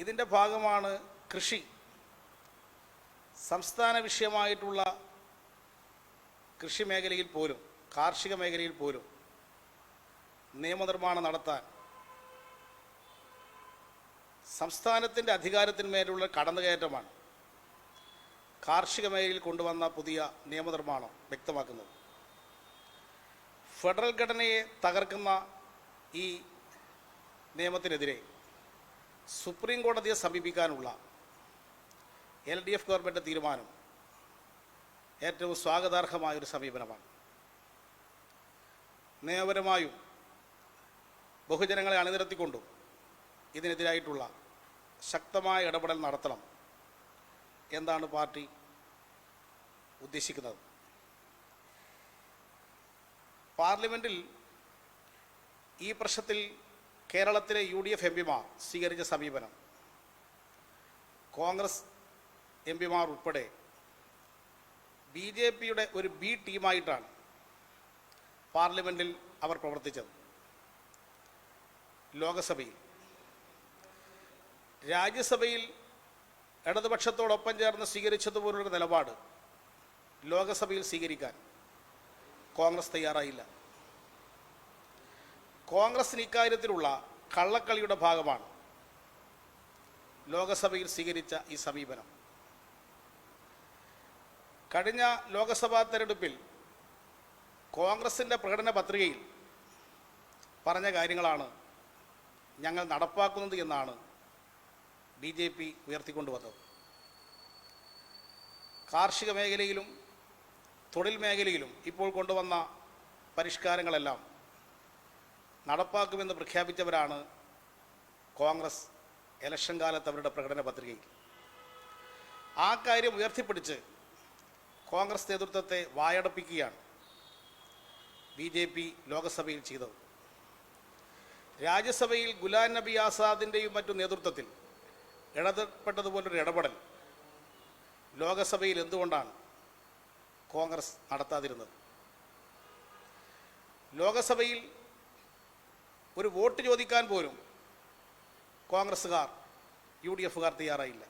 ഇതിൻ്റെ ഭാഗമാണ് കൃഷി. സംസ്ഥാന വിഷയമായിട്ടുള്ള കൃഷി മേഖലയിൽ പോലും, കാർഷിക മേഖലയിൽ പോലും നിയമനിർമ്മാണം നടത്താൻ സംസ്ഥാനത്തിൻ്റെ അധികാരത്തിന്മേലുള്ള കടന്നുകയറ്റമാണ് കാർഷിക മേഖലയിൽ കൊണ്ടുവന്ന പുതിയ നിയമനിർമ്മാണം വ്യക്തമാക്കുന്നത്. ഫെഡറൽ ഘടനയെ തകർക്കുന്ന ഈ നിയമത്തിനെതിരെ സുപ്രീം കോടതിയെ സമീപിക്കാനുള്ള LDF ഗവൺമെൻറ് തീരുമാനം ഏറ്റവും സ്വാഗതാർഹമായൊരു സമീപനമാണ്. നിയമപരമായും ബഹുജനങ്ങളെ അണിനിരത്തിക്കൊണ്ടും ഇതിനെതിരായിട്ടുള്ള ശക്തമായ ഇടപെടൽ നടത്തണം എന്നാണ് പാർട്ടി ഉദ്ദേശിക്കുന്നത്. പാർലമെൻറ്റിൽ ഈ പ്രശ്നത്തിൽ കേരളത്തിലെ UDF MPമാർ സ്വീകരിച്ച സമീപനം കോൺഗ്രസ് MPമാർ ഉൾപ്പെടെ BJPയുടെ ഒരു B ടീമായിട്ടാണ് പാർലമെൻറ്റിൽ അവർ പ്രവർത്തിച്ചത്. ലോകസഭയിൽ, രാജ്യസഭയിൽ ഇടതുപക്ഷത്തോടൊപ്പം ചേർന്ന് സ്വീകരിച്ചതുപോലുള്ള നിലപാട് ലോകസഭയിൽ സ്വീകരിക്കാൻ കോൺഗ്രസ് തയ്യാറായില്ല. കോൺഗ്രസിന് ഇക്കാര്യത്തിലുള്ള കള്ളക്കളിയുടെ ഭാഗമാണ് ലോകസഭയിൽ സ്വീകരിച്ച ഈ സമീപനം. കഴിഞ്ഞ ലോകസഭാ തെരഞ്ഞെടുപ്പിൽ കോൺഗ്രസിൻ്റെ പ്രകടന പത്രികയിൽ പറഞ്ഞ കാര്യങ്ങളാണ് ഞങ്ങൾ നടപ്പാക്കുന്നത് എന്നാണ് BJP ഉയർത്തിക്കൊണ്ടുവന്നത്. കാർഷിക മേഖലയിലും തൊഴിൽ മേഖലയിലും ഇപ്പോൾ കൊണ്ടുവന്ന പരിഷ്കാരങ്ങളെല്ലാം നടപ്പാക്കുമെന്ന് പ്രഖ്യാപിച്ചവരാണ് കോൺഗ്രസ് ഇലക്ഷൻ കാലത്ത് അവരുടെ പ്രകടന പത്രികയിൽ. ആ കാര്യം ഉയർത്തിപ്പിടിച്ച് കോൺഗ്രസ് നേതൃത്വത്തെ വായടപ്പിക്കുകയാണ് BJP ലോകസഭയിൽ ചെയ്തത്. രാജ്യസഭയിൽ ഗുലാം നബി ആസാദിൻ്റെയും മറ്റു നേതൃത്വത്തിൽ ഇടപെട്ടതുപോലൊരു ഇടപെടൽ ലോകസഭയിൽ എന്തുകൊണ്ടാണ് കോൺഗ്രസ് നടത്താതിരുന്നത്? ലോകസഭയിൽ ഒരു വോട്ട് ചോദിക്കാൻ പോലും കോൺഗ്രസ്സുകാർ UDFകാർ തയ്യാറായില്ല.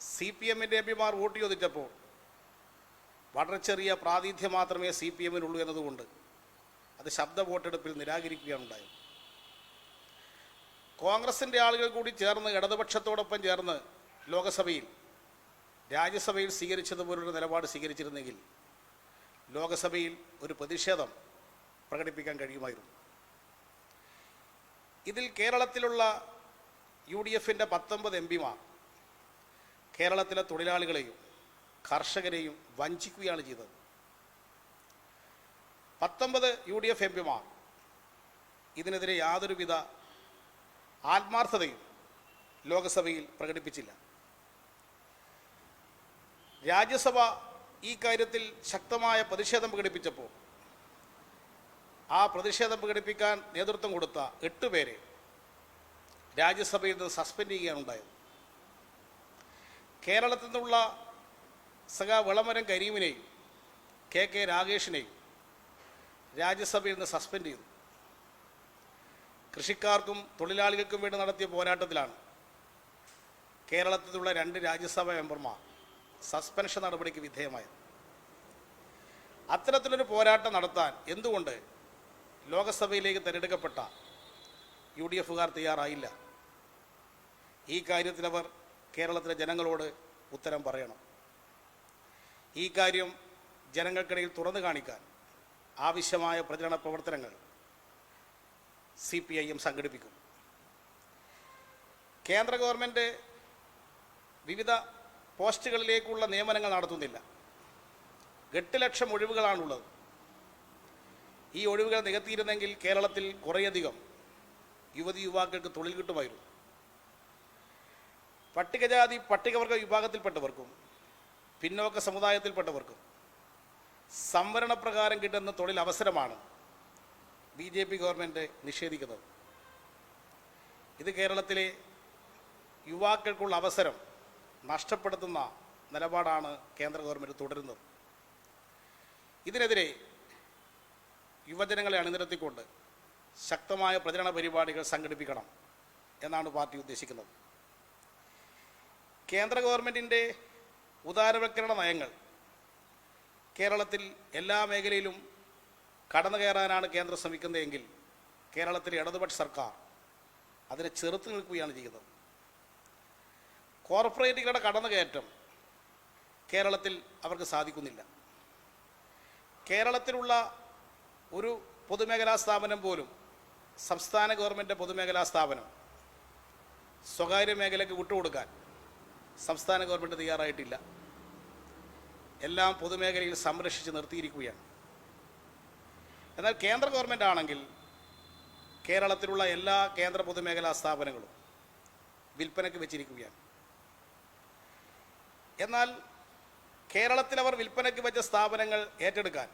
CPMൻ്റെ MPമാർ വോട്ട് ചോദിച്ചപ്പോൾ വളരെ ചെറിയ പ്രാതിനിധ്യം മാത്രമേ CPMനുള്ളൂ എന്നതുകൊണ്ട് അത് ശബ്ദ വോട്ടെടുപ്പിൽ നിരാകരിക്കുകയാണ് ഉണ്ടായത്. കോൺഗ്രസിൻ്റെ ആളുകൾ കൂടി ചേർന്ന് ഇടതുപക്ഷത്തോടൊപ്പം ചേർന്ന് ലോകസഭയിൽ രാജ്യസഭയിൽ സ്വീകരിച്ചതുപോലൊരു നിലപാട് സ്വീകരിച്ചിരുന്നെങ്കിൽ ലോകസഭയിൽ ഒരു പ്രതിഷേധം പ്രകടിപ്പിക്കാൻ കഴിയുമായിരുന്നു. ഇതിൽ കേരളത്തിലുള്ള UDFൻ്റെ 19 MPമാർ കേരളത്തിലെ തൊഴിലാളികളെയും കർഷകരെയും വഞ്ചിക്കുകയാണ് ചെയ്തത്. 19 UDF MPമാർ ഇതിനെതിരെ യാതൊരുവിധ ആത്മാർത്ഥതയും ലോകസഭയിൽ പ്രകടിപ്പിച്ചില്ല. രാജ്യസഭ ഈ കാര്യത്തിൽ ശക്തമായ പ്രതിഷേധം പ്രകടിപ്പിച്ചപ്പോൾ ആ പ്രതിഷേധം പ്രകടിപ്പിക്കാൻ നേതൃത്വം കൊടുത്ത 8 പേരെ രാജ്യസഭയിൽ നിന്ന് സസ്പെൻഡ് ചെയ്യുകയാണ് ഉണ്ടായത്. കേരളത്തിൽ നിന്നുള്ള വെളമരം കരീമിനെയും KK രാഗേഷിനെയും രാജ്യസഭയിൽ നിന്ന് സസ്പെൻഡ് ചെയ്തു. കൃഷിക്കാർക്കും തൊഴിലാളികൾക്കും വേണ്ടി നടത്തിയ പോരാട്ടത്തിലാണ് കേരളത്തിലുള്ള 2 രാജ്യസഭാ മെമ്പർമാർ സസ്പെൻഷൻ നടപടിക്ക് വിധേയമായത്. അത്തരത്തിലൊരു പോരാട്ടം നടത്താൻ എന്തുകൊണ്ട് ലോകസഭയിലേക്ക് തിരഞ്ഞെടുക്കപ്പെട്ട UDFകാർ തയ്യാറായില്ല? ഈ കാര്യത്തിൽ അവർ കേരളത്തിലെ ജനങ്ങളോട് ഉത്തരം പറയണം. ഈ കാര്യം ജനങ്ങൾക്കിടയിൽ തുറന്നു കാണിക്കാൻ ആവശ്യമായ പ്രചരണ പ്രവർത്തനങ്ങൾ CPIM സംഘടിപ്പിക്കും. കേന്ദ്ര ഗവൺമെൻറ് വിവിധ പോസ്റ്റുകളിലേക്കുള്ള നിയമനങ്ങൾ നടത്തുന്നില്ല. 8 ലക്ഷം ഒഴിവുകളാണുള്ളത്. ഈ ഒഴിവുകൾ നികത്തിയിരുന്നെങ്കിൽ കേരളത്തിൽ കുറേയധികം യുവതിയുവാക്കൾക്ക് തൊഴിൽ കിട്ടുമായിരുന്നു. പട്ടികജാതി പട്ടികവർഗ വിഭാഗത്തിൽപ്പെട്ടവർക്കും പിന്നോക്ക സമുദായത്തിൽപ്പെട്ടവർക്കും സംവരണപ്രകാരം കിട്ടുന്ന തൊഴിൽ അവസരമാണ് BJP ഗവൺമെൻറ് നിഷേധിക്കുന്നത്. ഇത് കേരളത്തിലെ യുവാക്കൾക്കുള്ള അവസരം നഷ്ടപ്പെടുത്തുന്ന നിലപാടാണ് കേന്ദ്ര ഗവൺമെൻറ് തുടരുന്നത്. ഇതിനെതിരെ യുവജനങ്ങളെ അണിനിരത്തിക്കൊണ്ട് ശക്തമായ പ്രചരണ പരിപാടികൾ സംഘടിപ്പിക്കണം എന്നാണ് പാർട്ടി ഉദ്ദേശിക്കുന്നത്. കേന്ദ്ര ഗവൺമെൻറ്റിൻ്റെ ഉദാരവൽക്കരണ നയങ്ങൾ കേരളത്തിൽ എല്ലാ മേഖലയിലും കടന്നു കയറാനാണ് കേന്ദ്രം ശ്രമിക്കുന്നതെങ്കിൽ കേരളത്തിലെ ഇടതുപക്ഷ സർക്കാർ അതിനെ ചെറുത്ത് നിൽക്കുകയാണ് ചെയ്യുന്നത്. കോർപ്പറേറ്റുകളുടെ കടന്നുകയറ്റം കേരളത്തിൽ അവർക്ക് സാധിക്കുന്നില്ല. കേരളത്തിലുള്ള ഒരു പൊതുമേഖലാ സ്ഥാപനം പോലും സംസ്ഥാന ഗവൺമെൻറ് പൊതുമേഖലാ സ്ഥാപനം സ്വകാര്യ മേഖലയ്ക്ക് വിട്ടുകൊടുക്കാൻ സംസ്ഥാന ഗവൺമെൻറ് തയ്യാറായിട്ടില്ല. എല്ലാം പൊതുമേഖലയിൽ സംരക്ഷിച്ച് നിർത്തിയിരിക്കുകയാണ്. എന്നാൽ കേന്ദ്ര ഗവൺമെൻറ് ആണെങ്കിൽ കേരളത്തിലുള്ള എല്ലാ കേന്ദ്ര പൊതുമേഖലാ സ്ഥാപനങ്ങളും വിൽപ്പനയ്ക്ക് വെച്ചിരിക്കുകയാണ്. എന്നാൽ കേരളത്തിൽ അവർ വിൽപ്പനയ്ക്ക് വെച്ച സ്ഥാപനങ്ങൾ ഏറ്റെടുക്കാൻ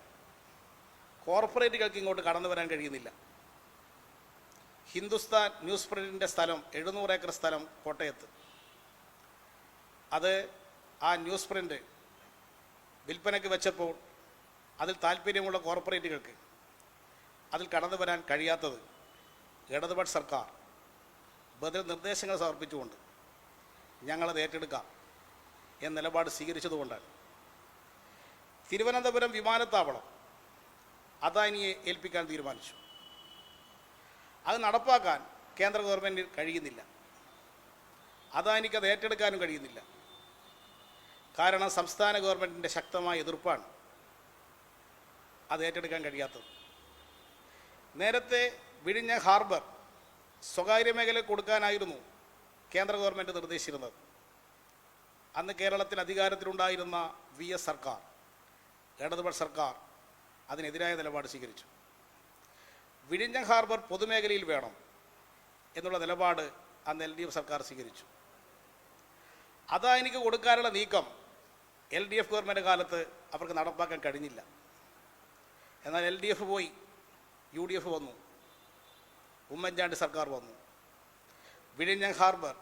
കോർപ്പറേറ്റുകൾക്ക് ഇങ്ങോട്ട് കടന്നു വരാൻ കഴിയുന്നില്ല. ഹിന്ദുസ്ഥാൻ ന്യൂസ് പ്രിൻറ്റിൻ്റെ സ്ഥലം 700 ഏക്കർ സ്ഥലം കോട്ടയത്ത്, അത് ആ ന്യൂസ് പ്രിൻ്റ് വിൽപ്പനയ്ക്ക് വെച്ചപ്പോൾ അതിൽ താല്പര്യമുള്ള കോർപ്പറേറ്റുകൾക്ക് അതിൽ കടന്നു വരാൻ കഴിയാത്തത് ഇടതുപക്ഷ സർക്കാർ ബദൽ നിർദ്ദേശങ്ങൾ സമർപ്പിച്ചുകൊണ്ട് ഞങ്ങളത് ഏറ്റെടുക്കാം എന്ന നിലപാട് സ്വീകരിച്ചതുകൊണ്ടാണ്. തിരുവനന്തപുരം വിമാനത്താവളം അദാനിയെ ഏൽപ്പിക്കാൻ തീരുമാനിച്ചു. അത് നടപ്പാക്കാൻ കേന്ദ്ര ഗവൺമെൻറ്റിന് കഴിയുന്നില്ല. അദാനിക്ക് അത് ഏറ്റെടുക്കാനും കഴിയുന്നില്ല. കാരണം സംസ്ഥാന ഗവൺമെൻറ്റിൻ്റെ ശക്തമായ എതിർപ്പാണ് അത് ഏറ്റെടുക്കാൻ കഴിയാത്തത്. നേരത്തെ വിഴിഞ്ഞ ഹാർബർ സ്വകാര്യ മേഖലയിൽ കൊടുക്കാനായിരുന്നു കേന്ദ്ര ഗവൺമെൻറ് നിർദ്ദേശിച്ചിരുന്നത്. അന്ന് കേരളത്തിൽ അധികാരത്തിലുണ്ടായിരുന്ന VS സർക്കാർ, ഇടതുപക്ഷ സർക്കാർ അതിനെതിരായ നിലപാട് സ്വീകരിച്ചു. വിഴിഞ്ഞ ഹാർബർ പൊതുമേഖലയിൽ വേണം എന്നുള്ള നിലപാട് അന്ന് LDF സർക്കാർ സ്വീകരിച്ചു. അദാനിക്ക് കൊടുക്കാനുള്ള നീക്കം LDF ഗവൺമെൻറ് കാലത്ത് അവർക്ക് നടപ്പാക്കാൻ കഴിഞ്ഞില്ല. എന്നാൽ LDF പോയി, UDF വന്നു, ഉമ്മൻചാണ്ടി സർക്കാർ വന്നു. വിഴിഞ്ഞ ഹാർബർ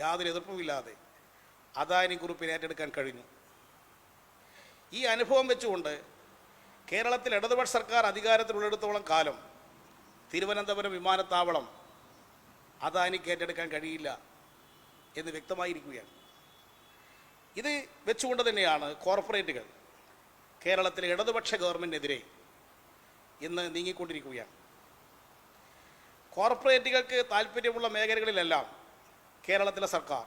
യാതൊരു എതിർപ്പുമില്ലാതെ അദാനി ഗ്രൂപ്പിനെ ഏറ്റെടുക്കാൻ കഴിഞ്ഞു. ഈ അനുഭവം വെച്ചുകൊണ്ട് കേരളത്തിൽ ഇടതുപക്ഷ സർക്കാർ അധികാരത്തിലുള്ളിടത്തോളം കാലം തിരുവനന്തപുരം വിമാനത്താവളം അദാനിക്ക് ഏറ്റെടുക്കാൻ കഴിയില്ല എന്ന് വ്യക്തമായിരിക്കുകയാണ്. ഇത് വെച്ചുകൊണ്ട് തന്നെയാണ് കോർപ്പറേറ്റുകൾ കേരളത്തിലെ ഇടതുപക്ഷ ഗവൺമെൻറ്റിനെതിരെ ഇന്ന് നീങ്ങിക്കൊണ്ടിരിക്കുകയാണ്. കോർപ്പറേറ്റുകൾക്ക് താല്പര്യമുള്ള മേഖലകളിലെല്ലാം കേരളത്തിലെ സർക്കാർ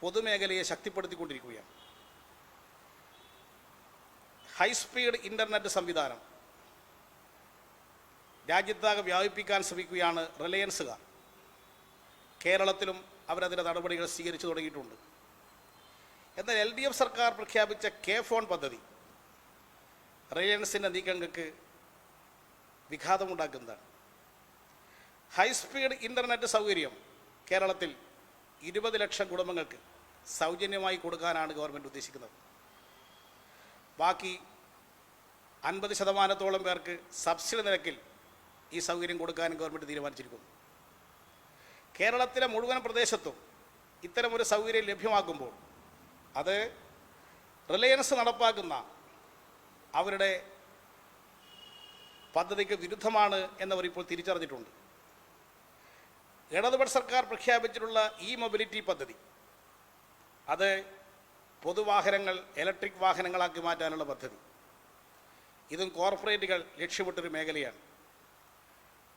പൊതുമേഖലയെ ശക്തിപ്പെടുത്തിക്കൊണ്ടിരിക്കുകയാണ്. ഹൈസ്പീഡ് ഇൻ്റർനെറ്റ് സംവിധാനം രാജ്യത്താകെ വ്യാപിപ്പിക്കാൻ ശ്രമിക്കുകയാണ് റിലയൻസുകാർ. കേരളത്തിലും അവരതിൻ്റെ നടപടികൾ സ്വീകരിച്ചു തുടങ്ങിയിട്ടുണ്ട്. എന്നാൽ LDF സർക്കാർ പ്രഖ്യാപിച്ച K-ഫോൺ പദ്ധതി റിലയൻസിൻ്റെ നീക്കങ്ങൾക്ക് വിഘാതമുണ്ടാക്കുന്നതാണ്. ഹൈസ്പീഡ് ഇൻ്റർനെറ്റ് സൗകര്യം കേരളത്തിൽ 20 ലക്ഷം കുടുംബങ്ങൾക്ക് സൗജന്യമായി കൊടുക്കാനാണ് ഗവൺമെൻറ് ഉദ്ദേശിക്കുന്നത്. ബാക്കി 50% പേർക്ക് സബ്സിഡി നിരക്കിൽ ഈ സൗകര്യം കൊടുക്കാനും ഗവൺമെൻറ് തീരുമാനിച്ചിരിക്കുന്നു. കേരളത്തിലെ മുഴുവൻ പ്രദേശത്തും ഇത്തരമൊരു സൗകര്യം ലഭ്യമാക്കുമ്പോൾ അത് റിലയൻസ് നടപ്പാക്കുന്ന അവരുടെ പദ്ധതിക്ക് വിരുദ്ധമാണ് എന്നവർ ഇപ്പോൾ തിരിച്ചറിഞ്ഞിട്ടുണ്ട്. ഇടതുപക്ഷ സർക്കാർ പ്രഖ്യാപിച്ചിട്ടുള്ള മൊബിലിറ്റി പദ്ധതി, അത് പൊതുവാഹനങ്ങൾ ഇലക്ട്രിക് വാഹനങ്ങളാക്കി മാറ്റാനുള്ള പദ്ധതി, ഇതും കോർപ്പറേറ്റുകൾ ലക്ഷ്യമിട്ടൊരു മേഖലയാണ്.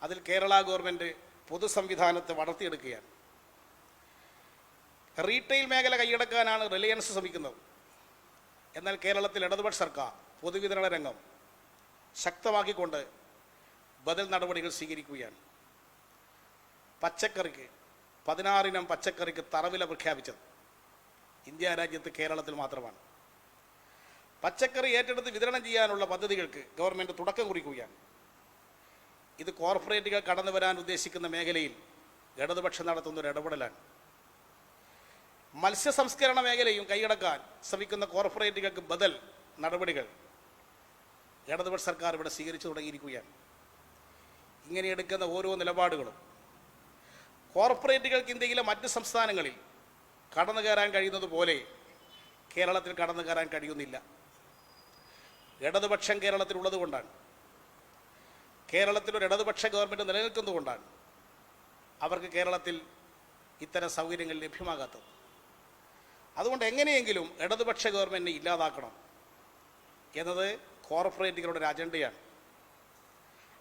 അതിൽ കേരള ഗവൺമെൻറ് പൊതുസംവിധാനത്തെ വളർത്തിയെടുക്കുകയാണ്. റീറ്റെയിൽ മേഖല കൈയടക്കാനാണ് റിലയൻസ് ശ്രമിക്കുന്നത്. എന്നാൽ കേരളത്തിൽ ഇടതുപക്ഷ സർക്കാർ പൊതുവിതരണ രംഗം ശക്തമാക്കിക്കൊണ്ട് ബദൽ നടപടികൾ സ്വീകരിക്കുകയാണ്. പച്ചക്കറിക്ക് 16 ഇനം പച്ചക്കറിക്ക് തറവില പ്രഖ്യാപിച്ചത് ഇന്ത്യ രാജ്യത്ത് കേരളത്തിൽ മാത്രമാണ്. പച്ചക്കറി ഏറ്റെടുത്ത് വിതരണം ചെയ്യാനുള്ള പദ്ധതികൾക്ക് ഗവൺമെൻറ് തുടക്കം കുറിക്കുകയാണ്. ഇത് കോർപ്പറേറ്റുകൾ കടന്നു വരാൻ ഉദ്ദേശിക്കുന്ന മേഖലയിൽ ഇടതുപക്ഷം നടത്തുന്നൊരു ഇടപെടലാണ്. മത്സ്യ സംസ്കരണ മേഖലയും കൈയടക്കാൻ ശ്രമിക്കുന്ന കോർപ്പറേറ്റുകൾക്ക് ബദൽ നടപടികൾ ഇടതുപക്ഷ സർക്കാർ ഇവിടെ സ്വീകരിച്ചു തുടങ്ങിയിരിക്കുകയാണ്. ഇങ്ങനെ എടുക്കുന്ന ഓരോ നിലപാടുകളും കോർപ്പറേറ്റുകൾക്ക് ഇന്ത്യയിലെ മറ്റ് സംസ്ഥാനങ്ങളിൽ കടന്നു കയറാൻ കഴിയുന്നത് പോലെ കേരളത്തിൽ കടന്നു കയറാൻ കഴിയുന്നില്ല. ഇടതുപക്ഷം കേരളത്തിലുള്ളത് കൊണ്ടാണ്, കേരളത്തിലൊരു ഇടതുപക്ഷ ഗവൺമെൻറ് നിലനിൽക്കുന്നതുകൊണ്ടാണ് അവർക്ക് കേരളത്തിൽ ഇത്തരം സൗകര്യങ്ങൾ ലഭ്യമാകാത്തത്. അതുകൊണ്ട് എങ്ങനെയെങ്കിലും ഇടതുപക്ഷ ഗവൺമെൻറ്റിനെ ഇല്ലാതാക്കണം എന്നത് കോർപ്പറേറ്റുകളുടെ ഒരു അജണ്ടയാണ്.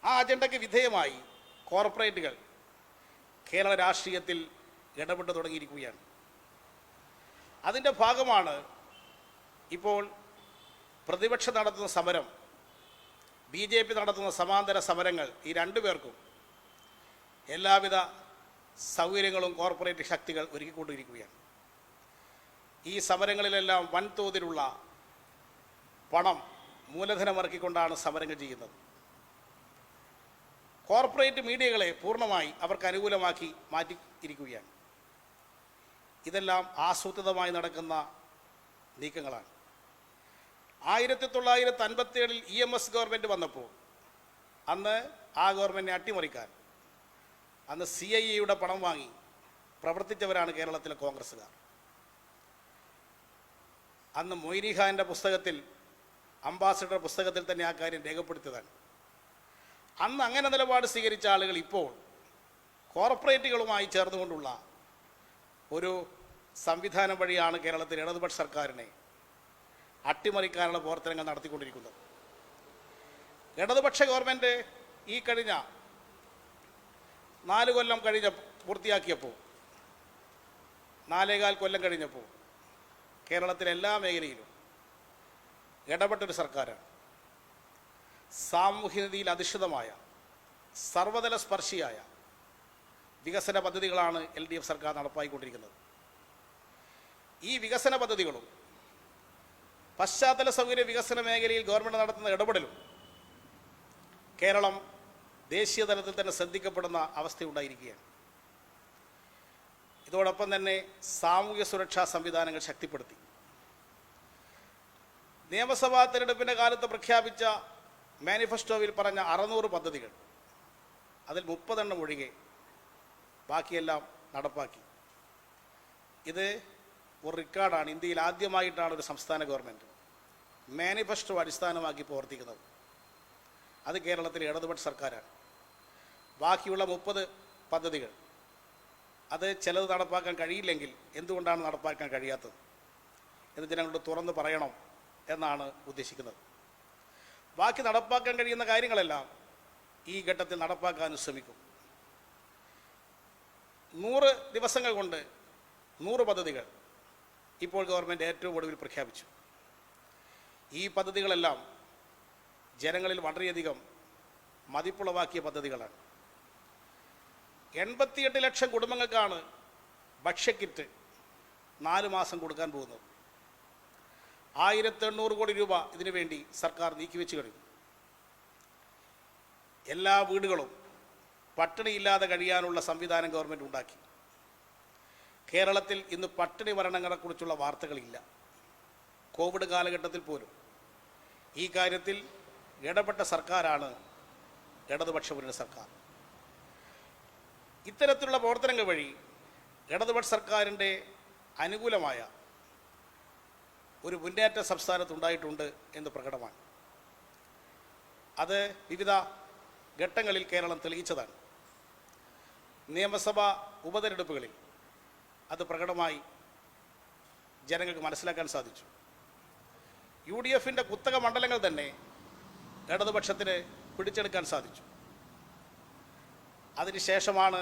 ആ അജണ്ടയ്ക്ക് വിധേയമായി കോർപ്പറേറ്റുകൾ കേരള രാഷ്ട്രീയത്തിൽ ഇടപെട്ട് തുടങ്ങിയിരിക്കുകയാണ്. അതിൻ്റെ ഭാഗമാണ് ഇപ്പോൾ പ്രതിപക്ഷം നടത്തുന്ന സമരം, BJP നടത്തുന്ന സമാന്തര സമരങ്ങൾ. ഈ രണ്ടു പേർക്കും എല്ലാവിധ സൗകര്യങ്ങളും കോർപ്പറേറ്റ് ശക്തികൾ ഒരുക്കിക്കൊണ്ടിരിക്കുകയാണ്. ഈ സമരങ്ങളിലെല്ലാം വൻതോതിലുള്ള പണം മൂലധനമിറക്കിക്കൊണ്ടാണ് സമരങ്ങൾ ചെയ്യുന്നത്. കോർപ്പറേറ്റ് മീഡിയകളെ പൂർണ്ണമായി അവർക്ക് അനുകൂലമാക്കി മാറ്റിയിരിക്കുകയാണ്. ഇതെല്ലാം ആസൂത്രിതമായി നടക്കുന്ന നീക്കങ്ങളാണ്. 1957 EMS ഗവൺമെൻറ് വന്നപ്പോൾ അന്ന് ആ ഗവൺമെൻറ്റിനെ അട്ടിമറിക്കാൻ അന്ന് CIA പണം വാങ്ങി പ്രവർത്തിച്ചവരാണ് കേരളത്തിലെ കോൺഗ്രസ്സുകാർ. അന്ന് മൊയ്നി ഖാൻ്റെ പുസ്തകത്തിൽ, അംബാസിഡർ പുസ്തകത്തിൽ തന്നെ ആ കാര്യം രേഖപ്പെടുത്തിയതാണ്. അന്ന് അങ്ങനെ നിലപാട് സ്വീകരിച്ച ആളുകൾ ഇപ്പോൾ കോർപ്പറേറ്റുകളുമായി ചേർന്നുകൊണ്ടുള്ള ഒരു സംവിധാനം വഴിയാണ് കേരളത്തിൽ ഇടതുപക്ഷ സർക്കാരിനെ അട്ടിമറിക്കാനുള്ള പ്രവർത്തനങ്ങൾ നടത്തിക്കൊണ്ടിരിക്കുന്നത്. ഇടതുപക്ഷ ഗവൺമെൻറ് ഈ കഴിഞ്ഞ 4 കൊല്ലം പൂർത്തിയാക്കിയപ്പോൾ, 4.25 കൊല്ലം കഴിഞ്ഞപ്പോൾ കേരളത്തിലെ എല്ലാ മേഖലയിലും ഇടപെട്ടൊരു സർക്കാരാണ്. സാമൂഹ്യനീതിയിൽ അധിഷ്ഠിതമായ സർവതല സ്പർശിയായ വികസന പദ്ധതികളാണ് LDF സർക്കാർ നടപ്പാക്കിക്കൊണ്ടിരിക്കുന്നത്. ഈ വികസന പദ്ധതികളും പശ്ചാത്തല സൗകര്യ വികസന മേഖലയിൽ ഗവൺമെൻറ് നടത്തുന്ന ഇടപെടലും കേരളം ദേശീയ തലത്തിൽ തന്നെ ശ്രദ്ധിക്കപ്പെടുന്ന അവസ്ഥയുണ്ടായിരിക്കുകയാണ്. ഇതോടൊപ്പം തന്നെ സാമൂഹ്യ സുരക്ഷാ സംവിധാനങ്ങൾ ശക്തിപ്പെടുത്തി. നിയമസഭാ തെരഞ്ഞെടുപ്പിൻ്റെ കാലത്ത് പ്രഖ്യാപിച്ച മാനിഫെസ്റ്റോയിൽ പറഞ്ഞ 600 പദ്ധതികൾ, അതിൽ 30 എണ്ണം ഒഴികെ ബാക്കിയെല്ലാം നടപ്പാക്കി. ഇത് ഒരു റെക്കോർഡാണ്. ഇന്ത്യയിൽ ആദ്യമായിട്ടാണ് ഒരു സംസ്ഥാന ഗവൺമെൻറ് മാനിഫെസ്റ്റോ അടിസ്ഥാനമാക്കി പ്രവർത്തിക്കുന്നത്. അത് കേരളത്തിലെ ഇടതുപക്ഷ സർക്കാരാണ്. ബാക്കിയുള്ള 30 പദ്ധതികൾ അത് ചിലത് നടപ്പാക്കാൻ കഴിയില്ലെങ്കിൽ എന്തുകൊണ്ടാണ് നടപ്പാക്കാൻ കഴിയാത്തത് എന്ന് ജനങ്ങളോട് തുറന്ന് പറയണം എന്നാണ് ഉദ്ദേശിക്കുന്നത്. ബാക്കി നടപ്പാക്കാൻ കഴിയുന്ന കാര്യങ്ങളെല്ലാം ഈ ഘട്ടത്തിൽ നടപ്പാക്കാനും ശ്രമിക്കും. 100 ദിവസങ്ങൾ കൊണ്ട് 100 പദ്ധതികൾ ഇപ്പോൾ ഗവൺമെൻറ് ഏറ്റവും ഒടുവിൽ പ്രഖ്യാപിച്ചു. ഈ പദ്ധതികളെല്ലാം ജനങ്ങളിൽ വളരെയധികം മതിപ്പുളവാക്കിയ പദ്ധതികളാണ്. 88 ലക്ഷം കുടുംബങ്ങൾക്കാണ് ഭക്ഷ്യക്കിറ്റ് 4 മാസം കൊടുക്കാൻ പോകുന്നത്. 1800 കോടി രൂപ ഇതിനു വേണ്ടി സർക്കാർ നീക്കിവെച്ച് കഴിഞ്ഞു. എല്ലാ വീടുകളും പട്ടിണിയില്ലാതെ കഴിയാനുള്ള സംവിധാനം ഗവൺമെൻറ് ഉണ്ടാക്കി. കേരളത്തിൽ ഇന്ന് പട്ടിണി മരണങ്ങളെക്കുറിച്ചുള്ള വാർത്തകളില്ല. കോവിഡ് കാലഘട്ടത്തിൽ പോലും ഈ കാര്യത്തിൽ ഇടപെട്ട സർക്കാരാണ് ഇടതുപക്ഷ മുന്നണി സർക്കാർ. ഇത്തരത്തിലുള്ള പ്രവർത്തനങ്ങൾ വഴി ഇടതുപക്ഷ സർക്കാരിൻ്റെ അനുകൂലമായ ഒരു മുന്നേറ്റ സംസ്ഥാനത്തുണ്ടായിട്ടുണ്ട് എന്ന് പ്രകടമാണ്. അത് വിവിധ ഘട്ടങ്ങളിൽ കേരളം തെളിയിച്ചതാണ്. നിയമസഭാ ഉപതെരഞ്ഞെടുപ്പുകളിൽ അത് പ്രകടമായി ജനങ്ങൾക്ക് മനസ്സിലാക്കാൻ സാധിച്ചു. UDFൻ്റെ കുത്തക മണ്ഡലങ്ങൾ തന്നെ ഇടതുപക്ഷത്തിന് പിടിച്ചെടുക്കാൻ സാധിച്ചു. അതിനുശേഷമാണ്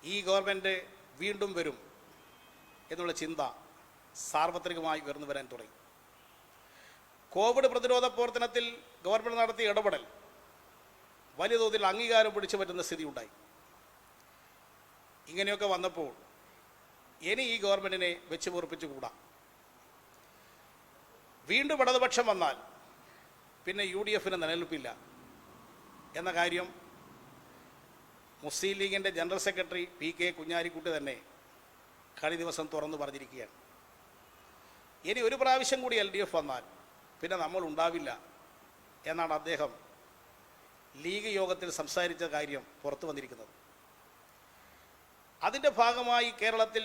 ഈ ഗവൺമെൻറ് വീണ്ടും വരും എന്നുള്ള ചിന്ത സാർവത്രികമായി ഉയർന്നു വരാൻ തുടങ്ങി. കോവിഡ് പ്രതിരോധ പ്രവർത്തനത്തിൽ ഗവൺമെൻറ് നടത്തിയ ഇടപെടൽ വലിയ തോതിൽ അംഗീകാരം പിടിച്ചു പറ്റുന്ന സ്ഥിതി ഉണ്ടായി. ഇങ്ങനെയൊക്കെ വന്നപ്പോൾ ഇനി ഈ ഗവൺമെൻറ്റിനെ വെച്ച് പൊറുപ്പിച്ചുകൂടാ. വീണ്ടും ഇടതുപക്ഷം വന്നാൽ പിന്നെ UDFന് നിലനിൽപ്പില്ല എന്ന കാര്യം മുസ്ലിം ലീഗിൻ്റെ ജനറൽ സെക്രട്ടറി PK കുഞ്ഞാലിക്കുട്ടി തന്നെ കഴിഞ്ഞ ദിവസം തുറന്നു പറഞ്ഞിരിക്കുകയാണ്. ഇനി ഒരു പ്രാവശ്യം കൂടി LDF വന്നാൽ പിന്നെ നമ്മൾ ഉണ്ടാവില്ല എന്നാണ് അദ്ദേഹം ലീഗ് യോഗത്തിൽ സംസാരിച്ച കാര്യം പുറത്തു വന്നിരിക്കുന്നത്. അതിൻ്റെ ഭാഗമായി കേരളത്തിൽ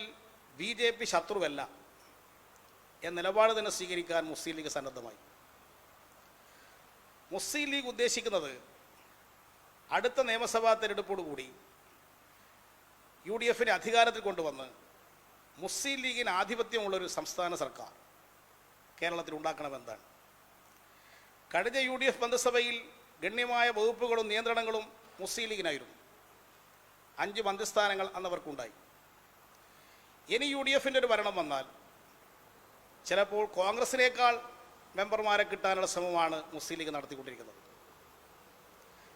BJP ശത്രുവല്ല എന്ന നിലപാട് തന്നെ സ്വീകരിക്കാൻ മുസ്ലിം ലീഗ് സന്നദ്ധമായി. മുസ്ലിം ലീഗ് ഉദ്ദേശിക്കുന്നത് അടുത്ത നിയമസഭാ തെരഞ്ഞെടുപ്പോടുകൂടി UDF അധികാരത്തിൽ കൊണ്ടുവന്ന് മുസ്ലിം ലീഗിന് ആധിപത്യമുള്ളൊരു സംസ്ഥാന സർക്കാർ കേരളത്തിൽ ഉണ്ടാക്കണമെന്നാണ്. കഴിഞ്ഞ UDF മന്ത്രിസഭയിൽ ഗണ്യമായ വകുപ്പുകളും നിയന്ത്രണങ്ങളും മുസ്ലിം ലീഗിനായിരുന്നു. 5 മന്ത്രിസ്ഥാനങ്ങൾ അന്നവർക്കുണ്ടായി. ഇനി UDF ഒരു ഭരണം വന്നാൽ ചിലപ്പോൾ കോൺഗ്രസിനേക്കാൾ മെമ്പർമാരെ കിട്ടാനുള്ള ശ്രമമാണ് മുസ്ലിം ലീഗ് നടത്തിക്കൊണ്ടിരിക്കുന്നത്.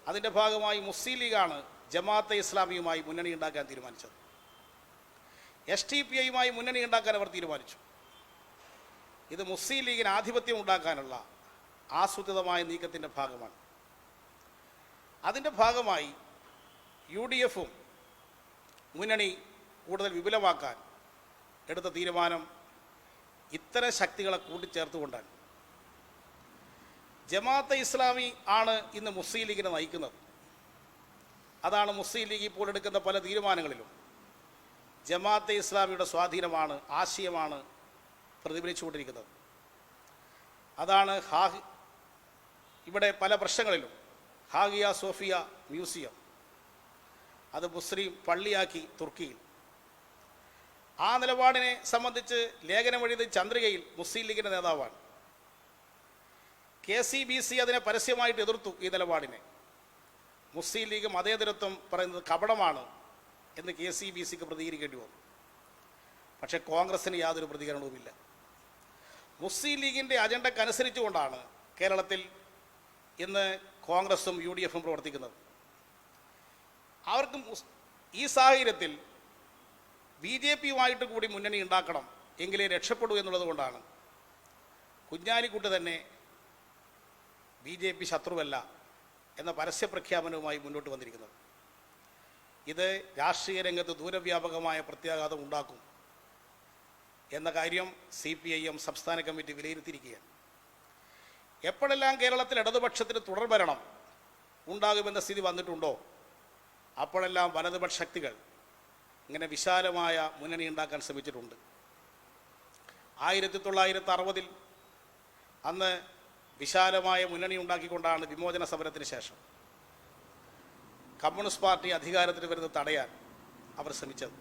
അതിൻ്റെ ഭാഗമായി മുസ്ലിം ലീഗാണ് ജമാഅത്തെ ഇസ്ലാമിയുമായി മുന്നണി ഉണ്ടാക്കാൻ തീരുമാനിച്ചത്. SDPIയുമായി മുന്നണി ഉണ്ടാക്കാൻ അവർ തീരുമാനിച്ചു. ഇത് മുസ്ലിം ലീഗിന് ആധിപത്യം ഉണ്ടാക്കാനുള്ള ആസൂത്രിതമായ നീക്കത്തിൻ്റെ ഭാഗമാണ്. അതിൻ്റെ ഭാഗമായി UDFും മുന്നണി കൂടുതൽ വിപുലമാക്കാൻ എടുത്ത തീരുമാനം ഇത്തരം ശക്തികളെ കൂട്ടിച്ചേർത്തുകൊണ്ടാണ്. ജമാഅത്തെ ഇസ്ലാമി ആണ് ഇന്ന് മുസ്ലിം ലീഗിനെ നയിക്കുന്നത്. അതാണ് മുസ്ലിം ലീഗ് ഇപ്പോൾ എടുക്കുന്ന പല തീരുമാനങ്ങളിലും ജമാഅത്തെ ഇസ്ലാമിയുടെ സ്വാധീനമാണ്, ആശയമാണ് പ്രതിഫലിച്ചുകൊണ്ടിരിക്കുന്നത്. അതാണ് ഇവിടെ പല പ്രശ്നങ്ങളിലും ഹാഗിയ സോഫിയ മ്യൂസിയം അത് മുസ്ലിം പള്ളിയാക്കി തുർക്കിയിൽ. ആ നിലപാടിനെ സംബന്ധിച്ച് ലേഖനമെഴുതി ചന്ദ്രികയിൽ മുസ്ലിം ലീഗിൻ്റെ നേതാവാണ്. KCBC അതിനെ പരസ്യമായിട്ട് എതിർത്തു. ഈ നിലപാടിനെ മുസ്ലിം ലീഗ് മതേതരത്വം പറയുന്നത് കപടമാണ് എന്ന് KCBCക്ക് പ്രതികരിക്കേണ്ടി വന്നു. പക്ഷേ കോൺഗ്രസിന് യാതൊരു പ്രതികരണവുമില്ല. മുസ്ലിം ലീഗിൻ്റെ അജണ്ടക്കനുസരിച്ചുകൊണ്ടാണ് കേരളത്തിൽ ഇന്ന് കോൺഗ്രസും UDFും പ്രവർത്തിക്കുന്നത്. അവർക്ക് ഈ സാഹചര്യത്തിൽ BJPയുമായിട്ട് കൂടി മുന്നണി ഉണ്ടാക്കണം എങ്കിലേ രക്ഷപ്പെടൂ എന്നുള്ളത് കൊണ്ടാണ് കുഞ്ഞാലിക്കുട്ടി തന്നെ BJP ശത്രുവല്ല എന്ന പരസ്യ പ്രഖ്യാപനവുമായി മുന്നോട്ട് വന്നിരിക്കുന്നത്. ഇത് രാഷ്ട്രീയ രംഗത്ത് ദൂരവ്യാപകമായ പ്രത്യാഘാതം ഉണ്ടാക്കും എന്ന കാര്യം CPIM സംസ്ഥാന കമ്മിറ്റി വിലയിരുത്തിയിരിക്കുകയാണ്. എപ്പോഴെല്ലാം കേരളത്തിൽ ഇടതുപക്ഷത്തിന് തുടർഭരണം ഉണ്ടാകുമെന്ന സ്ഥിതി വന്നിട്ടുണ്ടോ അപ്പോഴെല്ലാം വലതുപക്ഷ ശക്തികൾ ഇങ്ങനെ വിശാലമായ മുന്നണി ഉണ്ടാക്കാൻ ശ്രമിച്ചിട്ടുണ്ട്. 1960 അന്ന് വിശാലമായ മുന്നണി ഉണ്ടാക്കിക്കൊണ്ടാണ് വിമോചന സമരത്തിന് ശേഷം കമ്മ്യൂണിസ്റ്റ് പാർട്ടി അധികാരത്തിൽ വരുന്നത് തടയാൻ അവർ ശ്രമിച്ചത്.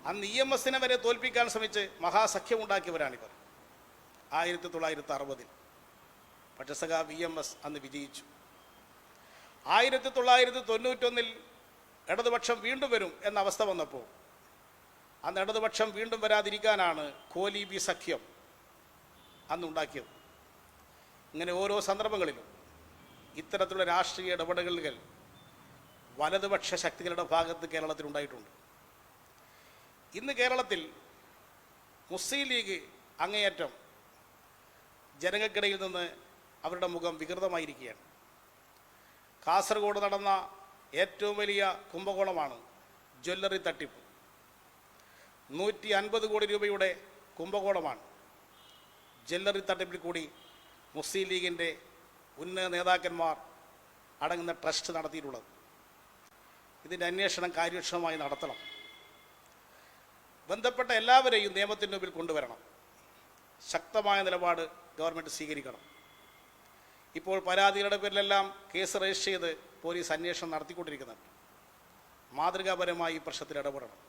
അന്ന് EMSനെ വരെ തോൽപ്പിക്കാൻ ശ്രമിച്ച് മഹാസഖ്യമുണ്ടാക്കിയവരാണിവർ 1960. പക്ഷേ സഖാവ് EMS അന്ന് വിജയിച്ചു. 1991 ഇടതുപക്ഷം വീണ്ടും വരും എന്ന അവസ്ഥ വന്നപ്പോൾ അന്ന് ഇടതുപക്ഷം വീണ്ടും വരാതിരിക്കാനാണ് കോലീബി സഖ്യം അന്നുണ്ടാക്കിയത്. ഇങ്ങനെ ഓരോ സന്ദർഭങ്ങളിലും ഇത്തരത്തിലുള്ള രാഷ്ട്രീയ ഇടപെടലുകൾ വലതുപക്ഷ ശക്തികളുടെ ഭാഗത്ത് കേരളത്തിലുണ്ടായിട്ടുണ്ട്. ഇന്ന് കേരളത്തിൽ മുസ്ലിം ലീഗ് അങ്ങേയറ്റം ജനങ്ങൾക്കിടയിൽ നിന്ന് അവരുടെ മുഖം വികൃതമായിരിക്കുകയാണ്. കാസർഗോഡ് നടന്ന ഏറ്റവും വലിയ കുംഭകോണമാണ് ജ്വല്ലറി തട്ടിപ്പ്. 150 കോടി രൂപയുടെ കുംഭകോണമാണ് ജ്വല്ലറി തട്ടിപ്പിൽ കൂടി മുസ്ലിം ലീഗിൻ്റെ ഉന്നത നേതാക്കന്മാർ അടങ്ങുന്ന ട്രസ്റ്റ് നടത്തിയിട്ടുള്ളത്. ഇതിൻ്റെ അന്വേഷണം കാര്യക്ഷമമായി നടത്തണം. ബന്ധപ്പെട്ട എല്ലാവരെയും നിയമത്തിൻ്റെ മുമ്പിൽ കൊണ്ടുവരണം. ശക്തമായ നിലപാട് ഗവൺമെൻറ് സ്വീകരിക്കണം. ഇപ്പോൾ പരാതികളുടെ പേരിലെല്ലാം കേസ് രജിസ്റ്റർ ചെയ്ത് പോലീസ് അന്വേഷണം നടത്തിക്കൊണ്ടിരിക്കുന്നുണ്ട്. മാതൃകാപരമായി ഈ പ്രശ്നത്തിൽ ഇടപെടണം.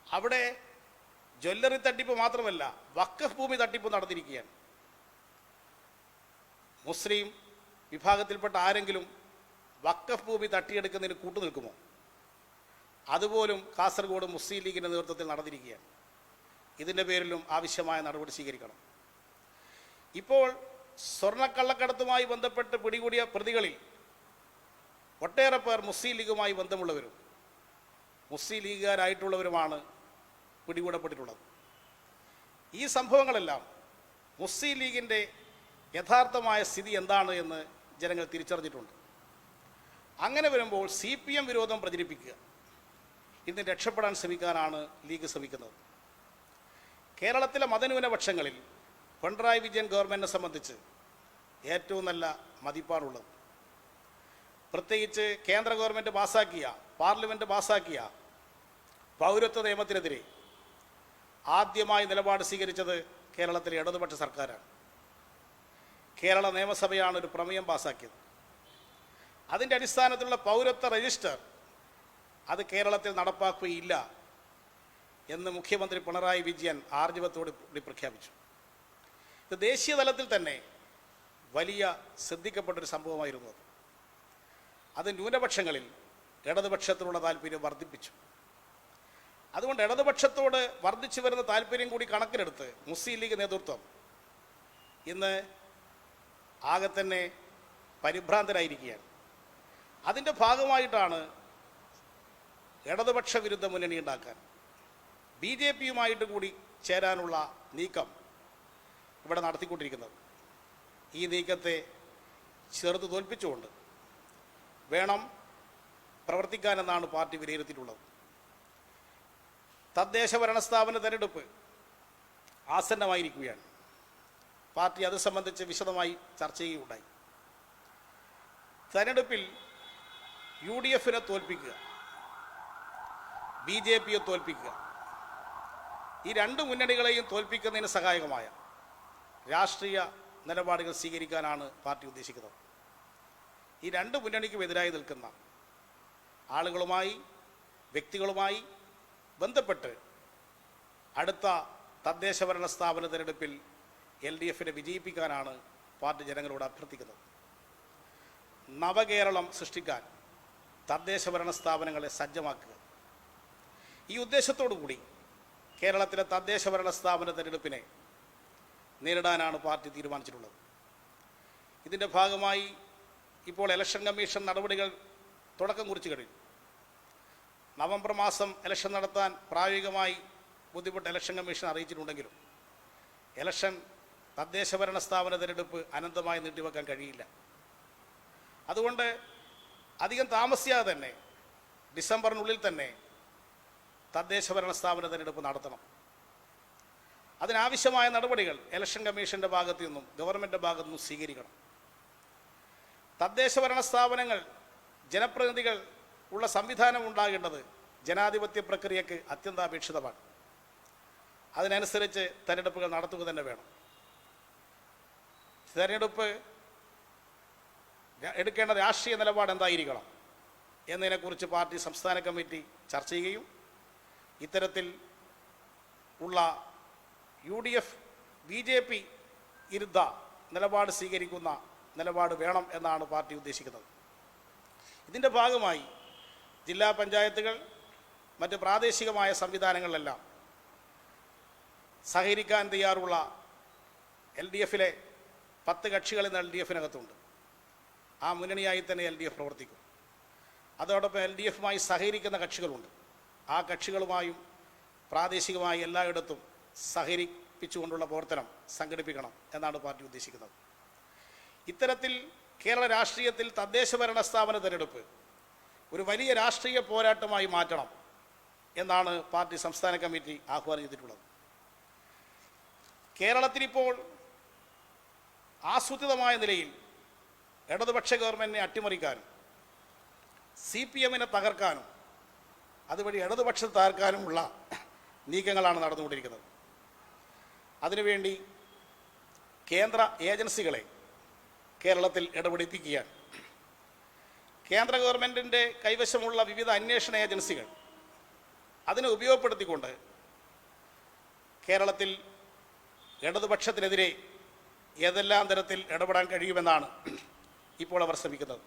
അവിടെ ജ്വല്ലറി തട്ടിപ്പ് മാത്രമല്ല, വഖഫ് ഭൂമി തട്ടിപ്പ് നടന്നിരിക്കുകയാണ്. മുസ്ലിം വിഭാഗത്തിൽപ്പെട്ട ആരെങ്കിലും വഖഫ് ഭൂമി തട്ടിയെടുക്കുന്നതിന് കൂട്ടുനിൽക്കുമോ? അതുപോലും കാസർഗോഡ് മുസ്ലിം ലീഗിൻ്റെ നേതൃത്വത്തിൽ നടന്നിരിക്കുകയാണ്. ഇതിൻ്റെ പേരിലും ആവശ്യമായ നടപടി സ്വീകരിക്കണം. ഇപ്പോൾ സ്വർണ്ണക്കള്ളക്കടത്തുമായി ബന്ധപ്പെട്ട് പിടികൂടിയ പ്രതികളിൽ ഒട്ടേറെ പേർ മുസ്ലിം ലീഗുമായി ബന്ധമുള്ളവരും മുസ്ലിം ലീഗുകാരായിട്ടുള്ളവരുമാണ് പിടികൂടപ്പെട്ടിട്ടുള്ളത്. ഈ സംഭവങ്ങളെല്ലാം മുസ്ലിം ലീഗിൻ്റെ യഥാർത്ഥമായ സ്ഥിതി എന്താണ് എന്ന് ജനങ്ങൾ തിരിച്ചറിഞ്ഞിട്ടുണ്ട്. അങ്ങനെ വരുമ്പോൾ CPM വിരോധം പ്രചരിപ്പിക്കുക, ഇന്ന് രക്ഷപ്പെടാൻ ശ്രമിക്കാനാണ് ലീഗ് ശ്രമിക്കുന്നത്. കേരളത്തിലെ മതന്യൂനപക്ഷങ്ങളിൽ പിണറായി വിജയൻ ഗവൺമെൻറ്റിനെ സംബന്ധിച്ച് ഏറ്റവും നല്ല മതിപ്പാണുള്ളത്. പ്രത്യേകിച്ച് കേന്ദ്ര ഗവൺമെൻറ് പാസ്സാക്കിയ, പാർലമെൻറ്റ് പാസ്സാക്കിയ പൗരത്വ നിയമത്തിനെതിരെ ആദ്യമായി നിലപാട് സ്വീകരിച്ചത് കേരളത്തിലെ ഇടതുപക്ഷ സർക്കാരാണ്. കേരള നിയമസഭയാണ് ഒരു പ്രമേയം പാസ്സാക്കിയത്. അതിൻ്റെ അടിസ്ഥാനത്തിലുള്ള പൗരത്വ രജിസ്റ്റർ അത് കേരളത്തിൽ നടപ്പാക്കുകയില്ല എന്ന് മുഖ്യമന്ത്രി പിണറായി വിജയൻ ആർജവത്തോട് കൂടി പ്രഖ്യാപിച്ചു. ഇത് ദേശീയ തലത്തിൽ തന്നെ വലിയ ശ്രദ്ധിക്കപ്പെട്ടൊരു സംഭവമായിരുന്നു. അത് ന്യൂനപക്ഷങ്ങളിൽ ഇടതുപക്ഷത്തിനുള്ള താല്പര്യം വർദ്ധിപ്പിച്ചു. അതുകൊണ്ട് ഇടതുപക്ഷത്തോട് വർദ്ധിച്ചു വരുന്ന താല്പര്യം കൂടി കണക്കിലെടുത്ത് മുസ്ലിം ലീഗ് നേതൃത്വം ഇന്ന് ആകെ തന്നെ പരിഭ്രാന്തരായിരിക്കുകയാണ്. അതിൻ്റെ ഭാഗമായിട്ടാണ് ഇടതുപക്ഷ വിരുദ്ധ മുന്നണി ഉണ്ടാക്കാൻ BJPയുമായിട്ട് കൂടി ചേരാനുള്ള നീക്കം ഇവിടെ നടത്തിക്കൊണ്ടിരിക്കുന്നത്. ഈ നീക്കത്തെ ചെറുത്ത് തോൽപ്പിച്ചുകൊണ്ട് വേണം പ്രവർത്തിക്കാനെന്നാണ് പാർട്ടി വിലയിരുത്തിയിട്ടുള്ളത്. തദ്ദേശ ഭരണ സ്ഥാപന തെരഞ്ഞെടുപ്പ് ആസന്നമായിരിക്കുകയാണ്. പാർട്ടി അത് സംബന്ധിച്ച് വിശദമായി ചർച്ച ചെയ്യുകയുണ്ടായി. തെരഞ്ഞെടുപ്പിൽ UDFനെ തോൽപ്പിക്കുക, BJPയെ തോൽപ്പിക്കുക, ഈ രണ്ട് മുന്നണികളെയും തോൽപ്പിക്കുന്നതിന് സഹായകമായ രാഷ്ട്രീയ നിലപാടുകൾ സ്വീകരിക്കാനാണ് പാർട്ടി ഉദ്ദേശിക്കുന്നത്. ഈ രണ്ട് മുന്നണിക്കും എതിരായി നിൽക്കുന്ന ആളുകളുമായി, വ്യക്തികളുമായി ബന്ധപ്പെട്ട് അടുത്ത തദ്ദേശ ഭരണ സ്ഥാപന തെരഞ്ഞെടുപ്പിൽ LDFനെ വിജയിപ്പിക്കാനാണ് പാർട്ടി ജനങ്ങളോട് അഭ്യർത്ഥിക്കുന്നത്. നവകേരളം സൃഷ്ടിക്കാൻ തദ്ദേശ ഭരണ സ്ഥാപനങ്ങളെ സജ്ജമാക്കുക, ഈ ഉദ്ദേശത്തോടു കൂടി കേരളത്തിലെ തദ്ദേശ ഭരണ സ്ഥാപന തെരഞ്ഞെടുപ്പിനെ നേരിടാനാണ് പാർട്ടി തീരുമാനിച്ചിട്ടുള്ളത്. ഇതിൻ്റെ ഭാഗമായി ഇപ്പോൾ ഇലക്ഷൻ കമ്മീഷൻ നടപടികൾ തുടക്കം കുറിച്ച് കഴിഞ്ഞു. നവംബർ മാസം ഇലക്ഷൻ നടത്താൻ പ്രായോഗികമായി ബുദ്ധിമുട്ട് ഇലക്ഷൻ കമ്മീഷൻ അറിയിച്ചിട്ടുണ്ടെങ്കിലും തദ്ദേശ ഭരണ സ്ഥാപന തെരഞ്ഞെടുപ്പ് അനന്തമായി നീട്ടിവെക്കാൻ കഴിയില്ല. അതുകൊണ്ട് അധികം താമസിയാതെ തന്നെ ഡിസംബറിനുള്ളിൽ തന്നെ തദ്ദേശ ഭരണ സ്ഥാപന തെരഞ്ഞെടുപ്പ് നടത്തണം. അതിനാവശ്യമായ നടപടികൾ ഇലക്ഷൻ കമ്മീഷൻ്റെ ഭാഗത്തു നിന്നും ഗവൺമെൻറ് ഭാഗത്തു നിന്നും സ്വീകരിക്കണം. തദ്ദേശ ഭരണ സ്ഥാപനങ്ങൾ ജനപ്രതിനിധികൾ ഉള്ള സംവിധാനം ഉണ്ടാകേണ്ടത് ജനാധിപത്യ പ്രക്രിയക്ക് അത്യന്താപേക്ഷിതമാണ്. അതിനനുസരിച്ച് തെരഞ്ഞെടുപ്പുകൾ നടത്തുക തന്നെ വേണം. തെരഞ്ഞെടുപ്പ് എടുക്കേണ്ട രാഷ്ട്രീയ നിലപാട് എന്തായിരിക്കണം എന്നതിനെക്കുറിച്ച് പാർട്ടി സംസ്ഥാന കമ്മിറ്റി ചർച്ച ചെയ്യുകയും ഇത്തരത്തിൽ ഉള്ള UDF BJP വിരുദ്ധ നിലപാട് സ്വീകരിക്കുന്ന നിലപാട് വേണം എന്നാണ് പാർട്ടി ഉദ്ദേശിക്കുന്നത്. ഇതിൻ്റെ ഭാഗമായി ജില്ലാ പഞ്ചായത്തുകൾ, മറ്റ് പ്രാദേശികമായ സംവിധാനങ്ങളിലെല്ലാം സഹകരിക്കാൻ തയ്യാറുള്ള LDFലെ 10 കക്ഷികൾ ഇന്ന് LDFനകത്തുണ്ട്. ആ മുന്നണിയായി തന്നെ LDF പ്രവർത്തിക്കും. അതോടൊപ്പം LDFുമായി സഹകരിക്കുന്ന കക്ഷികളുണ്ട്. ആ കക്ഷികളുമായും പ്രാദേശികമായി എല്ലായിടത്തും സഹകരിപ്പിച്ചുകൊണ്ടുള്ള പ്രവർത്തനം സംഘടിപ്പിക്കണം എന്നാണ് പാർട്ടി ഉദ്ദേശിക്കുന്നത്. ഇത്തരത്തിൽ കേരള രാഷ്ട്രീയത്തിൽ തദ്ദേശ ഭരണ സ്ഥാപന തെരഞ്ഞെടുപ്പ് ഒരു വലിയ രാഷ്ട്രീയ പോരാട്ടമായി മാറ്റണം എന്നാണ് പാർട്ടി സംസ്ഥാന കമ്മിറ്റി ആഹ്വാനം ചെയ്തിട്ടുള്ളത്. കേരളത്തിലിപ്പോൾ ആസൂത്രിതമായ നിലയിൽ ഇടതുപക്ഷ ഗവൺമെൻറ്റിനെ അട്ടിമറിക്കാനും CPMനെ തകർക്കാനും അതുവഴി ഇടതുപക്ഷത്തെ തകർക്കാനുമുള്ള നീക്കങ്ങളാണ് നടന്നുകൊണ്ടിരിക്കുന്നത്. അതിനുവേണ്ടി കേന്ദ്ര ഏജൻസികളെ കേരളത്തിൽ ഇടപെടിപ്പിക്കുകയാണ്. കേന്ദ്ര ഗവൺമെൻറ്റിൻ്റെ കൈവശമുള്ള വിവിധ അന്വേഷണ ഏജൻസികൾ അതിനെ ഉപയോഗപ്പെടുത്തിക്കൊണ്ട് കേരളത്തിൽ ഇടതുപക്ഷത്തിനെതിരെ ഏതെല്ലാം തരത്തിൽ ഇടപെടാൻ കഴിയുമെന്നാണ് ഇപ്പോൾ അവർ ശ്രമിക്കുന്നത്.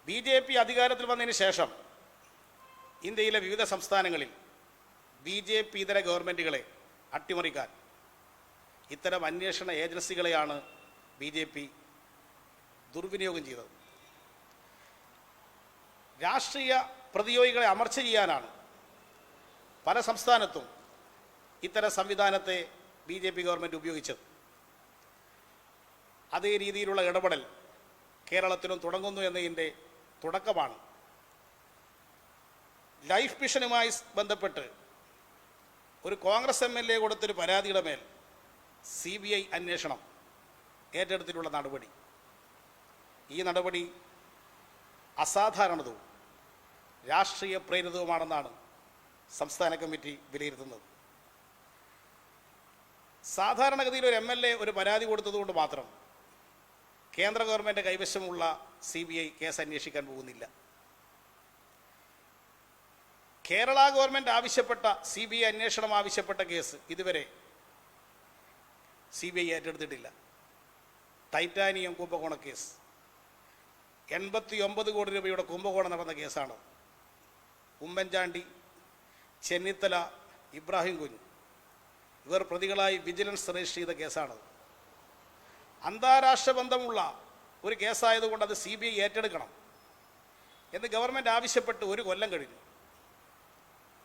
BJP അധികാരത്തിൽ വന്നതിന് ശേഷം ഇന്ത്യയിലെ വിവിധ സംസ്ഥാനങ്ങളിൽ BJP ഇതര ഗവൺമെൻറ്റുകളെ അട്ടിമറിക്കാൻ ഇത്തരം അന്വേഷണ ഏജൻസികളെയാണ് BJP ദുർവിനിയോഗം ചെയ്തത്. രാഷ്ട്രീയ പ്രതിയോഗികളെ അമർച്ച ചെയ്യാനാണ് പല സംസ്ഥാനത്തും ഇത്തരം സംവിധാനത്തെ BJP ഗവൺമെൻറ് ഉപയോഗിച്ചത്. അതേ രീതിയിലുള്ള ഇടപെടൽ കേരളത്തിലും തുടങ്ങുന്നു എന്നതിൻ്റെ തുടക്കമാണ്. ലൈഫ് മിഷനുമായി ബന്ധപ്പെട്ട് ഒരു കോൺഗ്രസ് MLA കൊടുത്തൊരു പരാതിയുടെ മേൽ CBI അന്വേഷണം ഏറ്റെടുത്തിട്ടുള്ള നടപടി, ഈ നടപടി അസാധാരണവും രാഷ്ട്രീയ പ്രേരിതവുമാണെന്നാണ് സംസ്ഥാന കമ്മിറ്റി വിലയിരുത്തുന്നത്. സാധാരണഗതിയിൽ ഒരു MLA ഒരു പരാതി കൊടുത്തതുകൊണ്ട് മാത്രം കേന്ദ്ര ഗവൺമെൻറ് കൈവശമുള്ള CBI കേസ് അന്വേഷിക്കാൻ പോകുന്നില്ല. കേരള ഗവൺമെൻറ് ആവശ്യപ്പെട്ട CBI അന്വേഷണം ആവശ്യപ്പെട്ട കേസ് ഇതുവരെ CBI ഏറ്റെടുത്തിട്ടില്ല. ടൈറ്റാനിയം കുംഭകോണ കേസ് 89 കോടി രൂപയുടെ കുംഭകോണം നടന്ന കേസാണ്. ഉമ്മൻചാണ്ടി, ചെന്നിത്തല, ഇബ്രാഹിം കുഞ്ഞ് ഇവർ പ്രതികളായി വിജിലൻസ് രജിസ്റ്റർ ചെയ്ത കേസാണ്. അന്താരാഷ്ട്ര ബന്ധമുള്ള ഒരു കേസായതുകൊണ്ട് അത് CBI ഏറ്റെടുക്കണം എന്ന് ഗവൺമെൻറ് ആവശ്യപ്പെട്ട് 1 കൊല്ലം കഴിഞ്ഞു.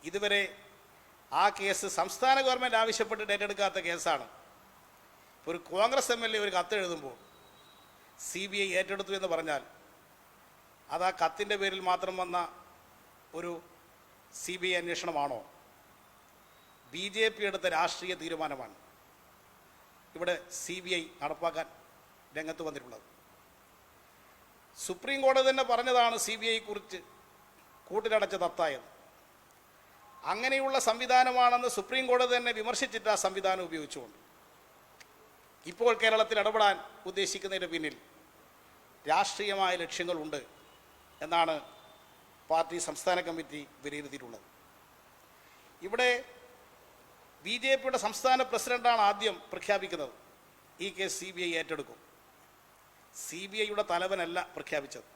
ഇതുവരെ ആ കേസ് സംസ്ഥാന ഗവൺമെൻറ് ആവശ്യപ്പെട്ടിട്ട് ഏറ്റെടുക്കാത്ത കേസാണ്. ഒരു കോൺഗ്രസ് MLA ഒരു കത്ത് എഴുതുമ്പോൾ CBI ഏറ്റെടുത്തു എന്ന് പറഞ്ഞാൽ അത് ആ കത്തിൻ്റെ പേരിൽ മാത്രം വന്ന ഒരു CBI അന്വേഷണമാണോ? BJP എടുത്ത രാഷ്ട്രീയ തീരുമാനമാണ് ഇവിടെ CBI നടപ്പാക്കാൻ രംഗത്ത് വന്നിട്ടുള്ളത്. സുപ്രീം കോടതി തന്നെ പറഞ്ഞതാണ് CBI കുറിച്ച് കൂട്ടിലടച്ച തത്തായത്. അങ്ങനെയുള്ള സംവിധാനമാണെന്ന് സുപ്രീം കോടതി തന്നെ വിമർശിച്ചിട്ട് ആ സംവിധാനം ഉപയോഗിച്ചുകൊണ്ട് ഇപ്പോൾ കേരളത്തിൽ ഇടപെടാൻ ഉദ്ദേശിക്കുന്നതിന് പിന്നിൽ രാഷ്ട്രീയമായ ലക്ഷ്യങ്ങളുണ്ട് എന്നാണ് പാർട്ടി സംസ്ഥാന കമ്മിറ്റി വിലയിരുത്തിയിട്ടുള്ളത്. ഇവിടെ BJPയുടെ സംസ്ഥാന പ്രസിഡന്റാണ് ആദ്യം പ്രഖ്യാപിക്കുന്നത് ഈ കേസ് CBI ഏറ്റെടുക്കും. CBIയുടെ തലവനല്ല പ്രഖ്യാപിച്ചത്,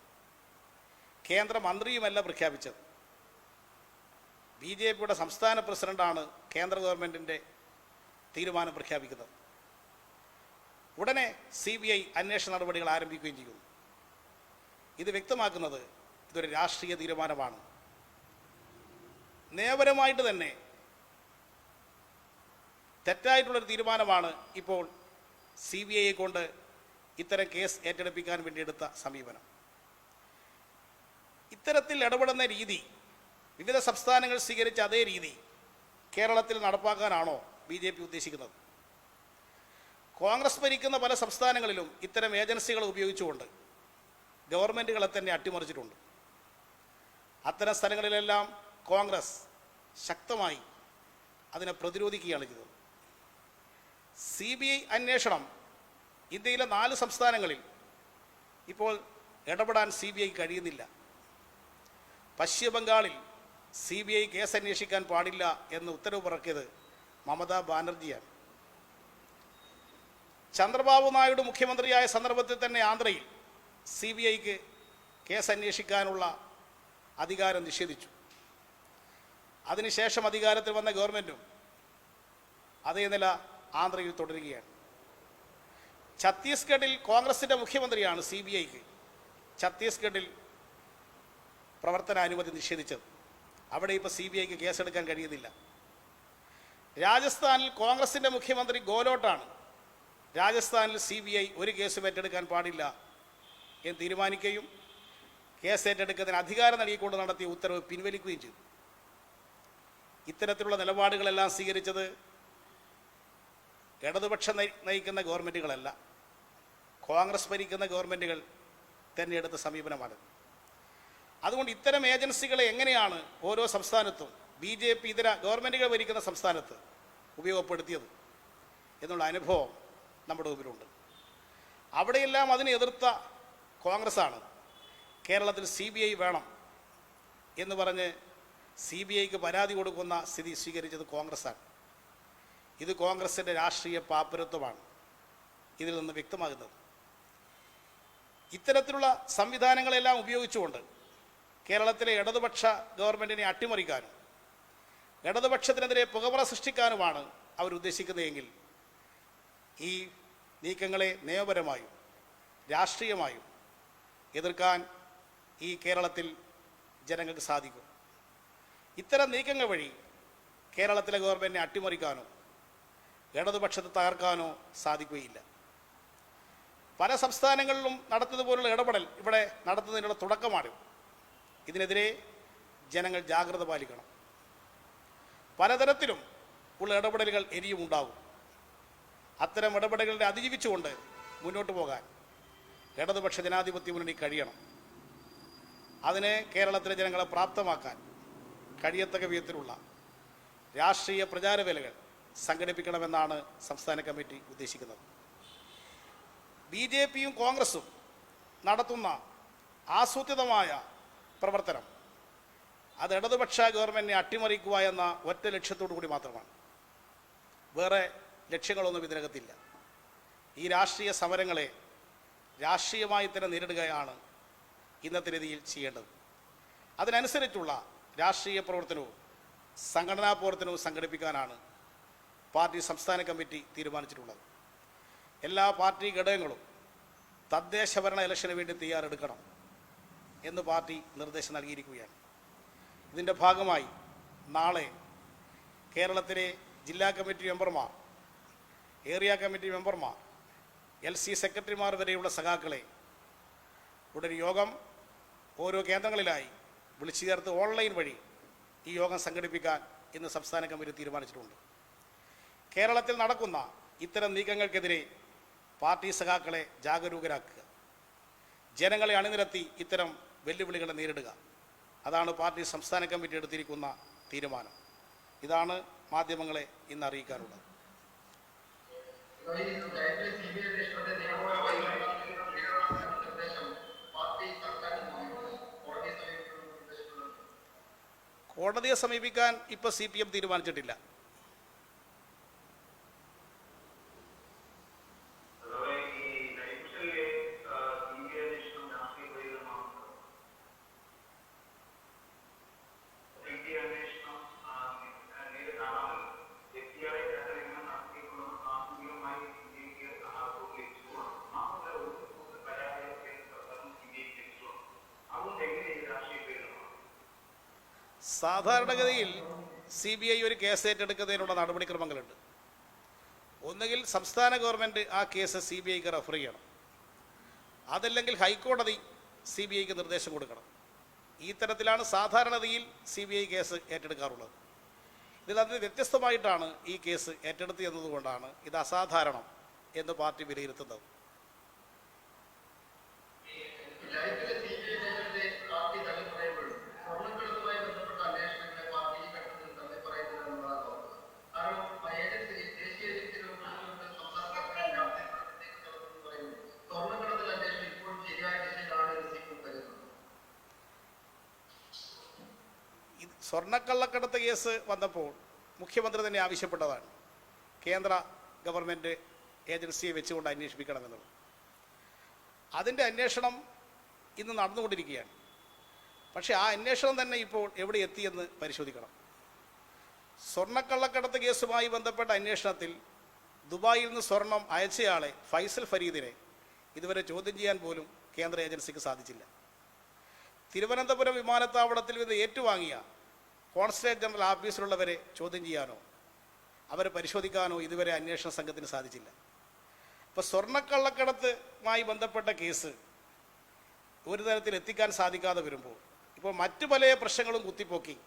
കേന്ദ്രമന്ത്രിയുമല്ല പ്രഖ്യാപിച്ചത്. BJPയുടെ സംസ്ഥാന പ്രസിഡന്റാണ് കേന്ദ്ര ഗവൺമെൻറ്റിൻ്റെ തീരുമാനം പ്രഖ്യാപിക്കുന്നത്. ഉടനെ CBI അന്വേഷണ നടപടികൾ ആരംഭിക്കുകയും ചെയ്യുന്നു. ഇത് വ്യക്തമാക്കുന്നത് ഇതൊരു രാഷ്ട്രീയ തീരുമാനമാണ്. നിയമപരമായിട്ട് തന്നെ തെറ്റായിട്ടുള്ളൊരു തീരുമാനമാണ് ഇപ്പോൾ CBIയെ കൊണ്ട് ഇത്തരം കേസ് ഏറ്റെടുപ്പിക്കാൻ വേണ്ടി എടുത്ത സമീപനം. ഇത്തരത്തിൽ ഇടപെടുന്ന രീതി വിവിധ സംസ്ഥാനങ്ങൾ സ്വീകരിച്ച അതേ രീതി കേരളത്തിൽ നടപ്പാക്കാനാണോ BJP ഉദ്ദേശിക്കുന്നത്? കോൺഗ്രസ് ഭരിക്കുന്ന പല സംസ്ഥാനങ്ങളിലും ഇത്തരം ഏജൻസികൾ ഉപയോഗിച്ചുകൊണ്ട് ഗവൺമെൻറ്റുകളെ തന്നെ അട്ടിമറിച്ചിട്ടുണ്ട്. അത്തരം സ്ഥലങ്ങളിലെല്ലാം കോൺഗ്രസ് ശക്തമായി അതിനെ പ്രതിരോധിക്കുകയാണ് ചെയ്തത്. CBI അന്വേഷണം ഇന്ത്യയിലെ 4 സംസ്ഥാനങ്ങളിൽ ഇപ്പോൾ ഇടപെടാൻ CBI കഴിയുന്നില്ല. പശ്ചിമ ബംഗാളിൽ CBI കേസ് അന്വേഷിക്കാൻ പാടില്ല എന്ന് ഉത്തരവ് ഇറക്കിയത് മമതാ ബാനർജിയാണ്. ചന്ദ്രബാബു നായിഡു മുഖ്യമന്ത്രിയായ സന്ദർഭത്തിൽ തന്നെ ആന്ധ്രയിൽ CBIക്ക് കേസ് അന്വേഷിക്കാനുള്ള അധികാരം നിഷേധിച്ചു. അതിനുശേഷം അധികാരത്തിൽ വന്ന ഗവൺമെൻറ്റും അതേ നില ആന്ധ്രയിൽ തുടരുകയാണ്. ഛത്തീസ്ഗഡിൽ കോൺഗ്രസിൻ്റെ മുഖ്യമന്ത്രിയാണ് CBIക്ക് ഛത്തീസ്ഗഡിൽ പ്രവർത്തനാനുമതി നിഷേധിച്ചത്. അവിടെ ഇപ്പോൾ CBIക്ക് കേസെടുക്കാൻ കഴിയുന്നില്ല. രാജസ്ഥാനിൽ കോൺഗ്രസിൻ്റെ മുഖ്യമന്ത്രി ഗോലോട്ടാണ് രാജസ്ഥാനിൽ CBI ഒരു കേസും ഏറ്റെടുക്കാൻ പാടില്ല എന്ന് തീരുമാനിക്കുകയും കേസ് ഏറ്റെടുക്കുന്നതിന് അധികാരം നൽകിക്കൊണ്ട് നടത്തിയ ഉത്തരവ് പിൻവലിക്കുകയും ചെയ്തു. ഇത്തരത്തിലുള്ള നിലപാടുകളെല്ലാം സ്വീകരിച്ചത് ഇടതുപക്ഷം നയിക്കുന്ന ഗവൺമെൻറ്റുകളല്ല, കോൺഗ്രസ് ഭരിക്കുന്ന ഗവൺമെൻറ്റുകൾ തന്നെ എടുത്ത സമീപനമാണ്. അതുകൊണ്ട് ഇത്തരം ഏജൻസികളെ എങ്ങനെയാണ് ഓരോ സംസ്ഥാനത്തും BJP ഇതര ഗവൺമെൻറ്റുകൾ ഭരിക്കുന്ന സംസ്ഥാനത്ത് ഉപയോഗപ്പെടുത്തിയത് എന്നുള്ള അനുഭവം നമ്മുടെ മുമ്പിലുണ്ട്. അവിടെയെല്ലാം അതിനെ എതിർത്ത കോൺഗ്രസ്സാണ് കേരളത്തിൽ CBI വേണം എന്ന് പറഞ്ഞ് CBIക്ക് പരാതി കൊടുക്കുന്ന സ്ഥിതി സ്വീകരിച്ചത് കോൺഗ്രസ്സാണ്. ഇത് കോൺഗ്രസിൻ്റെ രാഷ്ട്രീയ പാപ്പരത്വമാണ് ഇതിൽ നിന്ന് വ്യക്തമാകുന്നത്. ഇത്തരത്തിലുള്ള സംവിധാനങ്ങളെല്ലാം ഉപയോഗിച്ചുകൊണ്ട് കേരളത്തിലെ ഇടതുപക്ഷ ഗവൺമെൻറ്റിനെ അട്ടിമറിക്കാനും ഇടതുപക്ഷത്തിനെതിരെ പുകമറ സൃഷ്ടിക്കാനുമാണ് അവരുദ്ദേശിക്കുന്നതെങ്കിൽ ഈ നീക്കങ്ങളെ നിയമപരമായും രാഷ്ട്രീയമായും എതിർക്കാൻ ഈ കേരളത്തിൽ ജനങ്ങൾക്ക് സാധിക്കും. ഇത്തരം നീക്കങ്ങൾ വഴി കേരളത്തിലെ ഗവൺമെൻറ്റിനെ അട്ടിമറിക്കാനോ ഇടതുപക്ഷത്തെ തകർക്കാനോ സാധിക്കുകയില്ല. പല സംസ്ഥാനങ്ങളിലും നടത്തുന്നതുപോലുള്ള ഇടപെടൽ ഇവിടെ നടത്തുന്നതിനുള്ള തുടക്കമാണ്. ഇതിനെതിരെ ജനങ്ങൾ ജാഗ്രത പാലിക്കണം. പലതരത്തിലും ഉള്ള ഇടപെടലുകൾ ഇനിയും ഉണ്ടാകും. അത്തരം ഇടപെടലുകളെ അതിജീവിച്ചുകൊണ്ട് മുന്നോട്ട് പോകാൻ ഇടതുപക്ഷ ജനാധിപത്യ മുന്നണി കഴിയണം. അതിന് കേരളത്തിലെ ജനങ്ങളെ പ്രാപ്തമാക്കാൻ കഴിയത്തക്ക വിധത്തിലുള്ള രാഷ്ട്രീയ പ്രചാരവേലകൾ സംഘടിപ്പിക്കണമെന്നാണ് സംസ്ഥാന കമ്മിറ്റി ഉദ്ദേശിക്കുന്നത്. BJPയും കോൺഗ്രസും നടത്തുന്ന ആസൂത്രിതമായ പ്രവർത്തനം അത് ഇടതുപക്ഷ ഗവൺമെൻറ്റിനെ അട്ടിമറിക്കുക എന്ന ഒറ്റ ലക്ഷ്യത്തോടു കൂടി മാത്രമാണ്. വേറെ ലക്ഷ്യങ്ങളൊന്നും ഇതിനകത്തില്ല. ഈ രാഷ്ട്രീയ സമരങ്ങളെ രാഷ്ട്രീയമായി തന്നെ നേരിടുകയാണ് ഇന്നത്തെ രീതിയിൽ ചെയ്യേണ്ടത്. അതിനനുസരിച്ചുള്ള രാഷ്ട്രീയ പ്രവർത്തനവും സംഘടനാ പ്രവർത്തനവും സംഘടിപ്പിക്കാനാണ് പാർട്ടി സംസ്ഥാന കമ്മിറ്റി തീരുമാനിച്ചിട്ടുള്ളത്. എല്ലാ പാർട്ടി ഘടകങ്ങളും തദ്ദേശ ഭരണ ഇലക്ഷന് വേണ്ടി തയ്യാറെടുക്കണം എന്ന് പാർട്ടി നിർദ്ദേശം നൽകിയിരിക്കുകയാണ്. ഇതിൻ്റെ ഭാഗമായി നാളെ കേരളത്തിലെ ജില്ലാ കമ്മിറ്റി മെമ്പർമാർ, ഏരിയ കമ്മിറ്റി മെമ്പർമാർ, LC സെക്രട്ടറിമാർ വരെയുള്ള സഖാക്കളെ ഉടൻ യോഗം ഓരോ കേന്ദ്രങ്ങളിലായി വിളിച്ചു ചേർത്ത് ഓൺലൈൻ വഴി ഈ യോഗം സംഘടിപ്പിക്കാൻ ഇന്ന് സംസ്ഥാന കമ്മിറ്റി തീരുമാനിച്ചിട്ടുണ്ട്. കേരളത്തിൽ നടക്കുന്ന ഇത്തരം നീക്കങ്ങൾക്കെതിരെ പാർട്ടി സഖാക്കളെ ജാഗരൂകരാക്കുക, ജനങ്ങളെ അണിനിരത്തി ഇത്തരം വെല്ലുവിളികളെ നേരിടുക, അതാണ് പാർട്ടി സംസ്ഥാന കമ്മിറ്റി എടുത്തിരിക്കുന്ന തീരുമാനം. ഇതാണ് മാധ്യമങ്ങളെ ഇന്ന് അറിയിക്കാനുള്ളത്. കോടതിയെ സമീപിക്കാൻ ഇപ്പോൾ CPM തീരുമാനിച്ചിട്ടില്ല. സാധാരണഗതിയിൽ CBI ഒരു കേസ് ഏറ്റെടുക്കുന്നതിനുള്ള നടപടിക്രമങ്ങളുണ്ട്. ഒന്നുകിൽ സംസ്ഥാന ഗവൺമെൻറ് ആ കേസ് CBIക്ക് റെഫർ ചെയ്യണം, അതല്ലെങ്കിൽ ഹൈക്കോടതി CBIക്ക് നിർദ്ദേശം കൊടുക്കണം. ഈ തരത്തിലാണ് സാധാരണഗതിയിൽ CBI കേസ് ഏറ്റെടുക്കാറുള്ളത്. ഇതിലത് വ്യത്യസ്തമായിട്ടാണ് ഈ കേസ് ഏറ്റെടുത്ത് എന്നതുകൊണ്ടാണ് ഇത് അസാധാരണം എന്ന് പാർട്ടി വിലയിരുത്തുന്നത്. സ്വർണ്ണക്കള്ളക്കടത്ത് കേസ് വന്നപ്പോൾ മുഖ്യമന്ത്രി തന്നെ ആവശ്യപ്പെട്ടതാണ് കേന്ദ്ര ഗവൺമെൻറ് ഏജൻസിയെ വെച്ചുകൊണ്ട് അന്വേഷിപ്പിക്കണമെന്നുള്ളത്. അതിൻ്റെ അന്വേഷണം ഇന്ന് നടന്നുകൊണ്ടിരിക്കുകയാണ്. പക്ഷേ ആ അന്വേഷണം തന്നെ ഇപ്പോൾ എവിടെ എത്തിയെന്ന് പരിശോധിക്കണം. സ്വർണ്ണക്കള്ളക്കടത്ത് കേസുമായി ബന്ധപ്പെട്ട അന്വേഷണത്തിൽ ദുബായിൽ നിന്ന് സ്വർണം അയച്ചയാളെ ഫൈസൽ ഫരീദിനെ ഇതുവരെ ചോദ്യം ചെയ്യാൻ പോലും കേന്ദ്ര ഏജൻസിക്ക് സാധിച്ചില്ല. തിരുവനന്തപുരം വിമാനത്താവളത്തിൽ നിന്ന് ഏറ്റുവാങ്ങിയ കോൺസുലേറ്റ് ജനറൽ ഓഫീസിലുള്ളവരെ ചോദ്യം ചെയ്യാനോ അവരെ പരിശോധിക്കാനോ ഇതുവരെ അന്വേഷണ സംഘത്തിന് സാധിച്ചില്ല. ഇപ്പോൾ സ്വർണ്ണക്കള്ളക്കടത്തുമായി ബന്ധപ്പെട്ട കേസ് ഒരു തരത്തിൽ എത്തിക്കാൻ സാധിക്കാതെ വരുമ്പോൾ ഇപ്പോൾ മറ്റു പല പ്രശ്നങ്ങളും കുത്തിപ്പോക്കി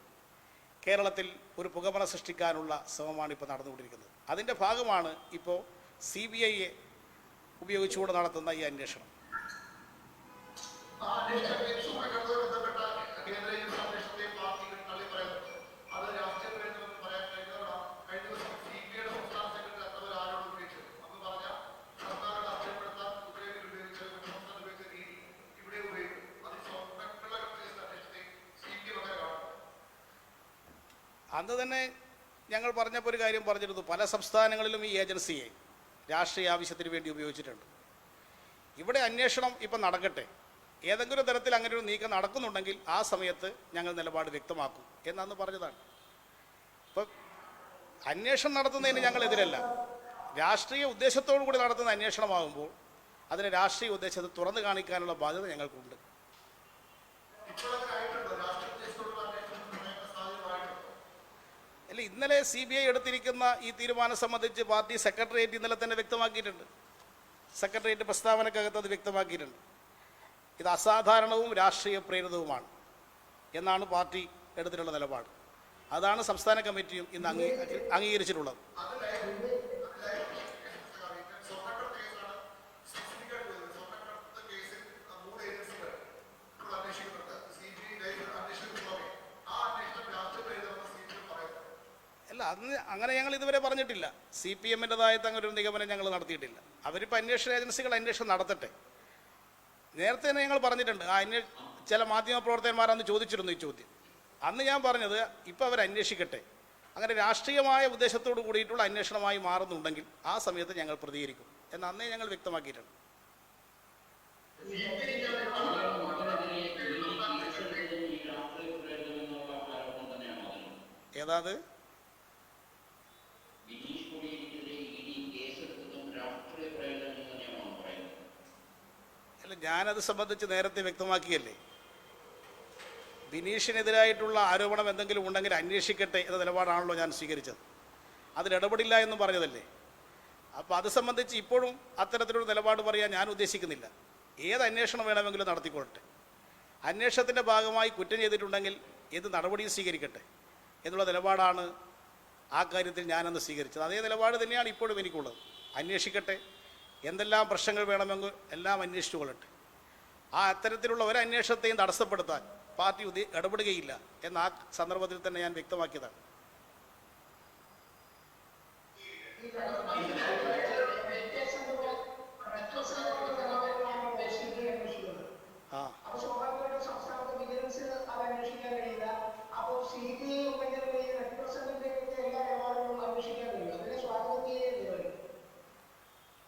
കേരളത്തിൽ ഒരു പുകമറ സൃഷ്ടിക്കാനുള്ള ശ്രമമാണ് ഇപ്പോൾ നടന്നുകൊണ്ടിരിക്കുന്നത്. അതിൻ്റെ ഭാഗമാണ് ഇപ്പോൾ CBIയെ ഉപയോഗിച്ചുകൊണ്ട് നടത്തുന്ന ഈ അന്വേഷണം. അന്ന് തന്നെ ഞങ്ങൾ പറഞ്ഞപ്പോൾ ഒരു കാര്യം പറഞ്ഞിരുന്നു, പല സംസ്ഥാനങ്ങളിലും ഈ ഏജൻസിയെ രാഷ്ട്രീയ ആവശ്യത്തിന് വേണ്ടി ഉപയോഗിച്ചിട്ടുണ്ട്. ഇവിടെ അന്വേഷണം ഇപ്പം നടക്കട്ടെ, ഏതെങ്കിലും തരത്തിൽ അങ്ങനെ ഒരു നീക്കം നടക്കുന്നുണ്ടെങ്കിൽ ആ സമയത്ത് ഞങ്ങൾ നിലപാട് വ്യക്തമാക്കും എന്നന്ന് പറഞ്ഞതാണ്. ഇപ്പം അന്വേഷണം നടത്തുന്നതിന് ഞങ്ങളെതിരല്ല. രാഷ്ട്രീയ ഉദ്ദേശത്തോടു കൂടി നടത്തുന്ന അന്വേഷണമാകുമ്പോൾ അതിന് രാഷ്ട്രീയ ഉദ്ദേശത്തെ തുറന്നു കാണിക്കാനുള്ള ബാധ്യത ഞങ്ങൾക്കുണ്ട്. അല്ല, ഇന്നലെ CBI എടുത്തിരിക്കുന്ന ഈ തീരുമാനം സംബന്ധിച്ച് പാർട്ടി സെക്രട്ടേറിയറ്റ് ഇന്നലെ തന്നെ വ്യക്തമാക്കിയിട്ടുണ്ട്. സെക്രട്ടേറിയറ്റ് പ്രസ്താവനക്കകത്ത് അത് വ്യക്തമാക്കിയിട്ടുണ്ട്. ഇത് അസാധാരണവും രാഷ്ട്രീയ പ്രേരിതവുമാണ് എന്നാണ് പാർട്ടി എടുത്തിട്ടുള്ള നിലപാട്. അതാണ് സംസ്ഥാന കമ്മിറ്റിയും ഇന്ന് അംഗീകരിച്ചിട്ടുള്ളത്. അല്ല, അങ്ങനെ ഞങ്ങൾ ഇതുവരെ പറഞ്ഞിട്ടില്ല. CPMൻ്റെതായിട്ട് അങ്ങനെ ഒരു നിഗമനം ഞങ്ങൾ നടത്തിയിട്ടില്ല. അവരിപ്പോൾ അന്വേഷണ ഏജൻസികൾ അന്വേഷണം നടത്തട്ടെ. നേരത്തെ തന്നെ ഞങ്ങൾ പറഞ്ഞിട്ടുണ്ട്. ചില മാധ്യമപ്രവർത്തകന്മാരന്ന് ചോദിച്ചിരുന്നു ഈ ചോദ്യം. അന്ന് ഞാൻ പറഞ്ഞത് ഇപ്പോൾ അവർ അന്വേഷിക്കട്ടെ, അങ്ങനെ രാഷ്ട്രീയമായ ഉദ്ദേശത്തോട് കൂടിയിട്ടുള്ള അന്വേഷണമായി മാറുന്നുണ്ടെങ്കിൽ ആ സമയത്ത് ഞങ്ങൾ പ്രതികരിക്കും എന്ന് അന്നേ ഞങ്ങൾ വ്യക്തമാക്കിയിട്ടുണ്ട്. ഏതാത് അല്ല, ഞാനത് സംബന്ധിച്ച് നേരത്തെ വ്യക്തമാക്കിയല്ലേ. ബിനീഷിനെതിരായിട്ടുള്ള ആരോപണം എന്തെങ്കിലും ഉണ്ടെങ്കിൽ അന്വേഷിക്കട്ടെ എന്ന നിലപാടാണല്ലോ ഞാൻ സ്വീകരിച്ചത്. അതിലിടപെടില്ല എന്നും പറഞ്ഞതല്ലേ. അപ്പോൾ അത് സംബന്ധിച്ച് ഇപ്പോഴും അത്തരത്തിലൊരു നിലപാട് പറയാൻ ഞാൻ ഉദ്ദേശിക്കുന്നില്ല. ഏത് അന്വേഷണം വേണമെങ്കിലും നടത്തിക്കൊള്ളട്ടെ. അന്വേഷണത്തിൻ്റെ ഭാഗമായി കുറ്റം ചെയ്തിട്ടുണ്ടെങ്കിൽ ഏത് നടപടിയും സ്വീകരിക്കട്ടെ എന്നുള്ള നിലപാടാണ് ആ കാര്യത്തിൽ ഞാനന്ന് സ്വീകരിച്ചത്. അതേ നിലപാട് തന്നെയാണ് ഇപ്പോഴും എനിക്കുള്ളത്. അന്വേഷിക്കട്ടെ, എന്തെല്ലാം പ്രശ്നങ്ങൾ വേണമെങ്കിൽ എല്ലാം അന്വേഷിച്ചു കൊള്ളട്ടെ. ആ അത്തരത്തിലുള്ള ഒരു അന്വേഷണത്തെയും തടസ്സപ്പെടുത്താൻ പാർട്ടി ഇടപെടുകയില്ല എന്ന ആ സന്ദർഭത്തിൽ തന്നെ ഞാൻ വ്യക്തമാക്കിയതാണ്.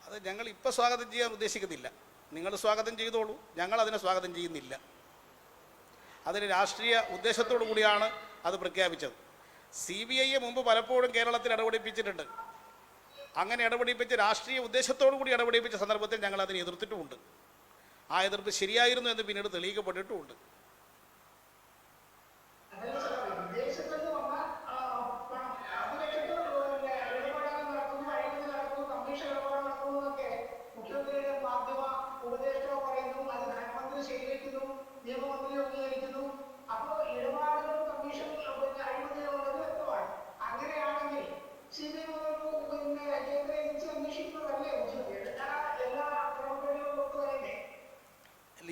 അത് ഞങ്ങൾ ഇപ്പോൾ സ്വാഗതം ചെയ്യാൻ ഉദ്ദേശിക്കുന്നില്ല. നിങ്ങൾ സ്വാഗതം ചെയ്തോളൂ, ഞങ്ങൾ അതിനെ സ്വാഗതം ചെയ്യുന്നില്ല. അതിന് രാഷ്ട്രീയ ഉദ്ദേശത്തോടു കൂടിയാണ് അത് പ്രഖ്യാപിച്ചത്. CBIയെ മുമ്പ് പലപ്പോഴും കേരളത്തിൽ ഇടപെടിപ്പിച്ചിട്ടുണ്ട്. അങ്ങനെ ഇടപെടിപ്പിച്ച് രാഷ്ട്രീയ ഉദ്ദേശത്തോടു കൂടി ഇടപെടിപ്പിച്ച സന്ദർഭത്തിൽ ഞങ്ങൾ അതിനെ എതിർത്തിട്ടുമുണ്ട്. ആ എതിർപ്പ് ശരിയായിരുന്നു എന്ന് പിന്നീട് തെളിയിക്കപ്പെട്ടിട്ടുമുണ്ട്.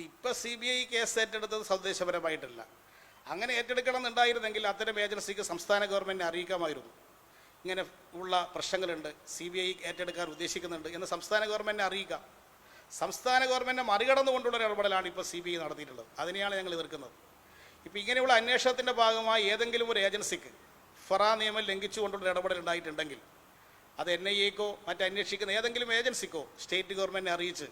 ഇപ്പോൾ CBI കേസ് ഏറ്റെടുത്തത് സന്ദേശപരമായിട്ടല്ല. അങ്ങനെ ഏറ്റെടുക്കണം എന്നുണ്ടായിരുന്നെങ്കിൽ അത്തരം ഏജൻസിക്ക് സംസ്ഥാന ഗവൺമെൻറ്റിനെ അറിയിക്കാമായിരുന്നു. ഇങ്ങനെ ഉള്ള പ്രശ്നങ്ങളുണ്ട്, CBI ഏറ്റെടുക്കാൻ ഉദ്ദേശിക്കുന്നുണ്ട് എന്ന് സംസ്ഥാന ഗവൺമെൻറ്റിനെ അറിയിക്കാം. സംസ്ഥാന ഗവൺമെൻറ്റിനെ മറികടന്നുകൊണ്ടുള്ള ഇടപെടലാണ് ഇപ്പോൾ CBI നടത്തിയിട്ടുള്ളത്. അതിനെയാണ് ഞങ്ങൾ എതിർക്കുന്നത്. ഇപ്പോൾ ഇങ്ങനെയുള്ള അന്വേഷണത്തിൻ്റെ ഭാഗമായി ഏതെങ്കിലും ഒരു ഏജൻസിക്ക് ഫറാ നിയമം ലംഘിച്ചുകൊണ്ടുള്ള ഇടപെടൽ ഉണ്ടായിട്ടുണ്ടെങ്കിൽ അത് NIAക്കോ മറ്റന്വേഷിക്കുന്ന ഏതെങ്കിലും ഏജൻസിക്കോ സ്റ്റേറ്റ് ഗവൺമെൻറ്റിനെ അറിയിച്ച്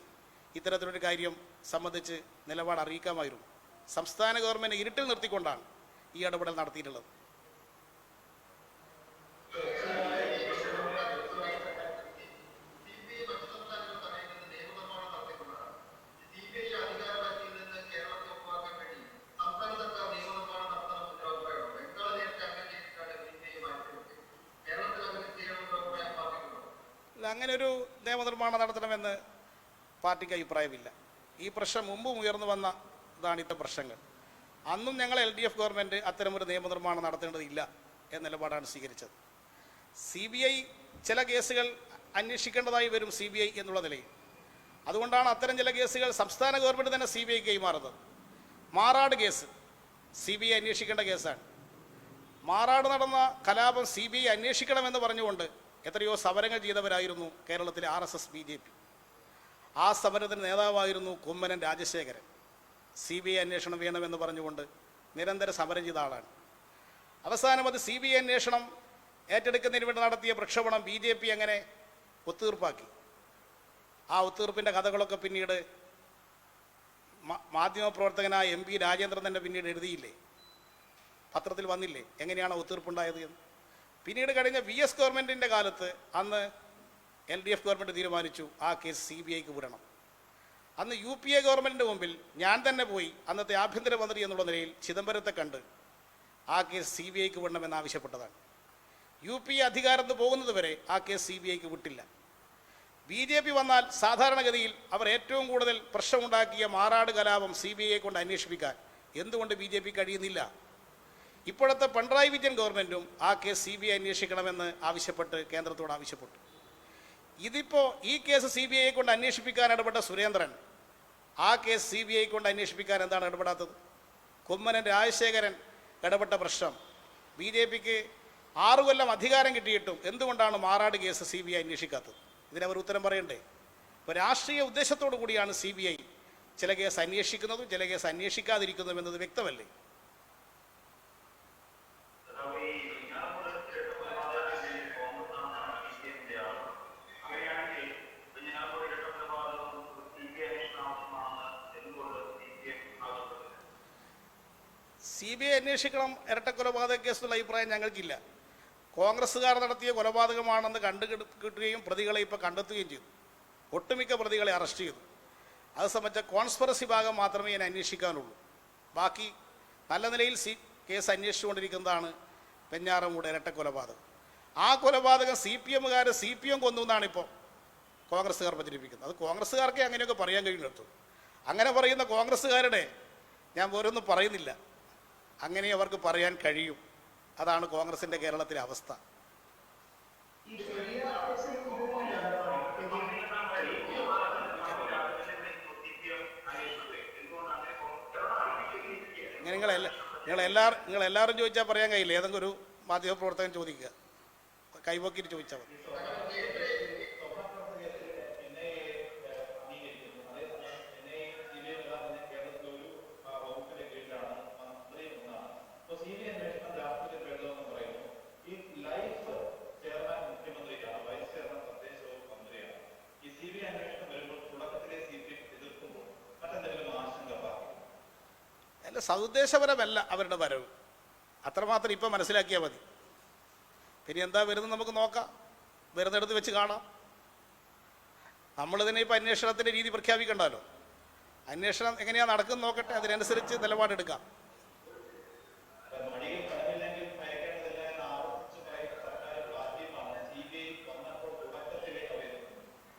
ഇത്തരത്തിലൊരു കാര്യം സംബന്ധിച്ച് നിലപാട് അറിയിക്കാമായിരുന്നു. സംസ്ഥാന ഗവൺമെൻറ് ഇരുട്ടിൽ നിർത്തിക്കൊണ്ടാണ് ഈ ഇടപെടൽ നടത്തിയിട്ടുള്ളത്. അങ്ങനെ ഒരു നിയമനിർമ്മാണം നടത്തണമെന്ന് പാർട്ടിക്ക് അഭിപ്രായമില്ല. ഈ പ്രശ്നം മുമ്പും ഉയർന്നു വന്ന ഇതാണ് ഇത്തരം പ്രശ്നങ്ങൾ. അന്നും ഞങ്ങൾ LDF ഗവൺമെൻറ് അത്തരമൊരു നിയമനിർമ്മാണം നടത്തേണ്ടതില്ല എന്ന നിലപാടാണ് സ്വീകരിച്ചത്. CBI ചില കേസുകൾ അന്വേഷിക്കേണ്ടതായി വരും CBI എന്നുള്ള നിലയിൽ. അതുകൊണ്ടാണ് അത്തരം ചില കേസുകൾ സംസ്ഥാന ഗവൺമെൻറ് തന്നെ CBI കൈമാറുന്നത്. മാറാട് കേസ് CBI അന്വേഷിക്കേണ്ട കേസാണ്. മാറാട് നടന്ന കലാപം CBI അന്വേഷിക്കണമെന്ന് പറഞ്ഞുകൊണ്ട് എത്രയോ സമരങ്ങൾ ചെയ്തവരായിരുന്നു കേരളത്തിലെ RSS BJP. ആ സമരത്തിന് നേതാവായിരുന്നു കുമ്മനം രാജശേഖരൻ. CBI അന്വേഷണം വേണമെന്ന് പറഞ്ഞുകൊണ്ട് നിരന്തരം സമരം ചെയ്ത ആളാണ്. അവസാനം അത് CBI അന്വേഷണം ഏറ്റെടുക്കുന്നതിന് വേണ്ടി നടത്തിയ പ്രക്ഷോഭണം BJP അങ്ങനെ ഒത്തുതീർപ്പാക്കി. ആ ഒത്തുതീർപ്പിൻ്റെ കഥകളൊക്കെ പിന്നീട് മാധ്യമപ്രവർത്തകനായ MP രാജേന്ദ്രൻ തന്നെ പിന്നീട് എഴുതിയില്ലേ, പത്രത്തിൽ വന്നില്ലേ എങ്ങനെയാണ് ഒത്തുതീർപ്പുണ്ടായത് എന്ന്. പിന്നീട് കഴിഞ്ഞ VS ഗവൺമെൻറ്റിൻ്റെ കാലത്ത് അന്ന് LDF ഗവൺമെൻറ് തീരുമാനിച്ചു ആ കേസ് CBIക്ക് വിടണം. അന്ന് UPA ഗവൺമെൻറ്റിൻ്റെ മുമ്പിൽ ഞാൻ തന്നെ പോയി അന്നത്തെ ആഭ്യന്തരമന്ത്രി എന്നുള്ള നിലയിൽ ചിദംബരത്തെ കണ്ട് ആ കേസ് CBIക്ക് വിടണമെന്ന് ആവശ്യപ്പെട്ടതാണ്. UPA അധികാരത്ത് പോകുന്നത് വരെ ആ കേസ് CBIക്ക് വിട്ടില്ല. BJP വന്നാൽ സാധാരണഗതിയിൽ അവർ ഏറ്റവും കൂടുതൽ പ്രശ്നമുണ്ടാക്കിയ മാറാട് കലാപം CBIയെ കൊണ്ട് അന്വേഷിപ്പിക്കാൻ എന്തുകൊണ്ട് BJP കഴിയുന്നില്ല? ഇപ്പോഴത്തെ പിണറായി വിജയൻ ഗവൺമെൻറ്റും ആ കേസ് CBI അന്വേഷിക്കണമെന്ന് ആവശ്യപ്പെട്ട് കേന്ദ്രത്തോട് ആവശ്യപ്പെട്ടു. ഇതിപ്പോൾ ഈ കേസ് CBIയെ കൊണ്ട് അന്വേഷിപ്പിക്കാൻ ഇടപെട്ട സുരേന്ദ്രൻ ആ കേസ് CBI കൊണ്ട് അന്വേഷിപ്പിക്കാൻ എന്താണ് ഇടപെടാത്തത്? കുമ്മനം രാജശേഖരൻ ഇടപെട്ട പ്രശ്നം BJPക്ക് 6 കൊല്ലം അധികാരം കിട്ടിയിട്ടും എന്തുകൊണ്ടാണ് മാറാട് കേസ് CBI അന്വേഷിക്കാത്തത്? ഇതിനവർ ഉത്തരം പറയണ്ടേ? ഇപ്പോൾ രാഷ്ട്രീയ ഉദ്ദേശത്തോടു കൂടിയാണ് CBI ചില കേസ് അന്വേഷിക്കുന്നതും ചില കേസ് അന്വേഷിക്കാതിരിക്കുന്നതും എന്നത് വ്യക്തമല്ലേ? CBI അന്വേഷിക്കണം ഇരട്ടക്കൊലപാതക കേസുള്ള അഭിപ്രായം ഞങ്ങൾക്കില്ല. കോൺഗ്രസ്സുകാർ നടത്തിയ കൊലപാതകമാണെന്ന് കിട്ടുകയും പ്രതികളെ ഇപ്പോൾ കണ്ടെത്തുകയും ചെയ്തു. ഒട്ടുമിക്ക പ്രതികളെ അറസ്റ്റ് ചെയ്തു. അത് സംബന്ധിച്ച കോൺസ്പിറസി ഭാഗം മാത്രമേ ഞാൻ അന്വേഷിക്കാനുള്ളൂ. ബാക്കി നല്ല നിലയിൽ കേസ് അന്വേഷിച്ചുകൊണ്ടിരിക്കുന്നതാണ് വെഞ്ഞാറമൂട് ഇരട്ടക്കൊലപാതകം. ആ കൊലപാതകം CPM കൊന്നു എന്നാണ് ഇപ്പോൾ കോൺഗ്രസ്സുകാർ പ്രചരിപ്പിക്കുന്നത്. അത് കോൺഗ്രസ്സുകാർക്ക് അങ്ങനെയൊക്കെ പറയാൻ കഴിയുന്നിടത്തു. അങ്ങനെ പറയുന്ന കോൺഗ്രസ്സുകാരുടെ ഞാൻ ഓരോന്നും പറയുന്നില്ല, അങ്ങനെ അവർക്ക് പറയാൻ കഴിയും. അതാണ് കോൺഗ്രസിൻ്റെ കേരളത്തിലെ അവസ്ഥ. നിങ്ങളെല്ലാവരും ചോദിച്ചാൽ പറയാൻ കഴിയില്ല. ഏതെങ്കിലും ഒരു മാധ്യമപ്രവർത്തകൻ ചോദിക്കുക, കൈവക്കിട്ട് ചോദിച്ചാൽ മതി. അല്ല, സതുദ്ദേശപരമല്ല അവരുടെ വരവ്. അത്രമാത്രം ഇപ്പം മനസ്സിലാക്കിയാൽ മതി. പിന്നെ എന്താ വരുന്നത് നമുക്ക് നോക്കാം, വരുന്നിടത്ത് വെച്ച് കാണാം. നമ്മളിതിനെ ഇപ്പം അന്വേഷണത്തിൻ്റെ രീതി പ്രഖ്യാപിക്കണ്ടല്ലോ. അന്വേഷണം എങ്ങനെയാണ് നടക്കുന്നത് നോക്കട്ടെ, അതിനനുസരിച്ച് നിലപാടെടുക്കാം.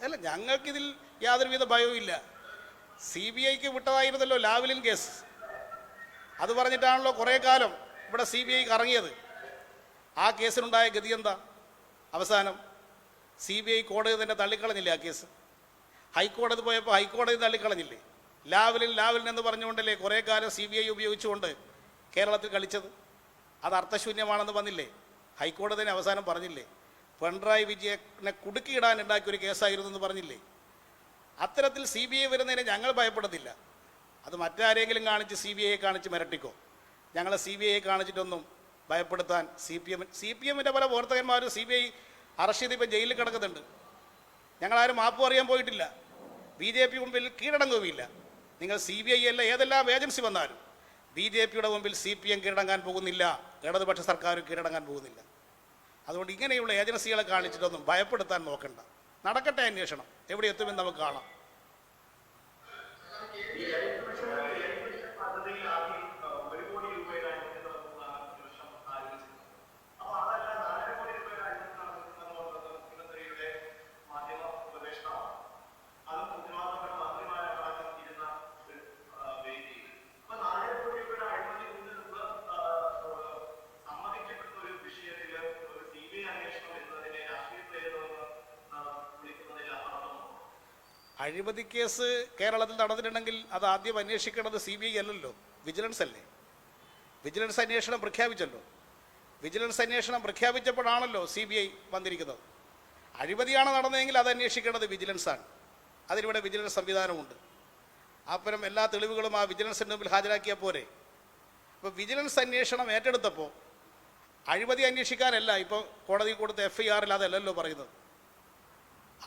അല്ല, ഞങ്ങൾക്കിതിൽ യാതൊരുവിധ ഭയവും ഇല്ല. CBIക്ക് വിട്ടതായിരുന്നല്ലോ ലാവ്ലിൻ കേസ്. അത് പറഞ്ഞിട്ടാണല്ലോ കുറേ കാലം ഇവിടെ CBI കറങ്ങിയത്. ആ കേസിനുണ്ടായ ഗതി എന്താ? അവസാനം CBI കോടതി തന്നെ തള്ളിക്കളഞ്ഞില്ലേ ആ കേസ്? ഹൈക്കോടതി പോയപ്പോൾ ഹൈക്കോടതി തള്ളിക്കളഞ്ഞില്ലേ? ലാവ്ലിൻ എന്ന് പറഞ്ഞുകൊണ്ടല്ലേ കുറേ കാലം CBI ഉപയോഗിച്ചുകൊണ്ട് കേരളത്തിൽ കളിച്ചത്? അത് അർത്ഥശൂന്യമാണെന്ന് വന്നില്ലേ? ഹൈക്കോടതി തന്നെ അവസാനം പറഞ്ഞില്ലേ? പിണറായി വിജയനെ കുടുക്കിയിടാൻ ഉണ്ടാക്കിയൊരു കേസായിരുന്നു എന്ന് പറഞ്ഞില്ലേ? അത്തരത്തിൽ CBI വരുന്നതിനെ ഞങ്ങൾ ഭയപ്പെടുന്നില്ല. അത് മറ്റാരെങ്കിലും കാണിച്ച് CBIയെ കാണിച്ച് മിരട്ടിക്കോ. ഞങ്ങളെ CBIയെ കാണിച്ചിട്ടൊന്നും ഭയപ്പെടുത്താൻ CPMൻ്റെ പല പ്രവർത്തകന്മാരും CBI അറസ്റ്റ് ചെയ്ത് ഇപ്പം ജയിലിൽ കിടക്കുന്നുണ്ട്. ഞങ്ങളാരും മാപ്പ് പറയാൻ പോയിട്ടില്ല. BJP മുമ്പിൽ കീഴടങ്ങുകയില്ല. നിങ്ങൾ CBI അല്ല ഏതെല്ലാം ഏജൻസി വന്നാലും BJPയുടെ മുമ്പിൽ CPM കീഴടങ്ങാൻ പോകുന്നില്ല, ഇടതുപക്ഷ സർക്കാർ കീഴടങ്ങാൻ പോകുന്നില്ല. അതുകൊണ്ട് ഇങ്ങനെയുള്ള ഏജൻസികളെ കാണിച്ചിട്ടൊന്നും ഭയപ്പെടുത്താൻ നോക്കണ്ട. നടക്കട്ടെ അന്വേഷണം, എവിടെ എത്തുമെന്ന് നമുക്ക് കാണാം. അഴിമതി കേസ് കേരളത്തിൽ നടന്നിട്ടുണ്ടെങ്കിൽ അത് ആദ്യം അന്വേഷിക്കേണ്ടത് CBI അല്ലല്ലോ, വിജിലൻസ് അല്ലേ. വിജിലൻസ് അന്വേഷണം പ്രഖ്യാപിച്ചല്ലോ. വിജിലൻസ് അന്വേഷണം പ്രഖ്യാപിച്ചപ്പോഴാണല്ലോ CBI വന്നിരിക്കുന്നത്. അഴിമതിയാണ് നടന്നതെങ്കിൽ അത് അന്വേഷിക്കേണ്ടത് വിജിലൻസാണ്. അതിനിവിടെ വിജിലൻസ് സംവിധാനമുണ്ട്. അപ്പുറം എല്ലാ തെളിവുകളും ആ വിജിലൻസിന് മുമ്പിൽ ഹാജരാക്കിയാൽ പോരെ. ഇപ്പോൾ വിജിലൻസ് അന്വേഷണം ഏറ്റെടുത്തപ്പോൾ അഴിമതി അന്വേഷിക്കാനല്ല ഇപ്പോൾ കോടതി കൊടുത്ത FIR അതല്ലല്ലോ പറയുന്നത്.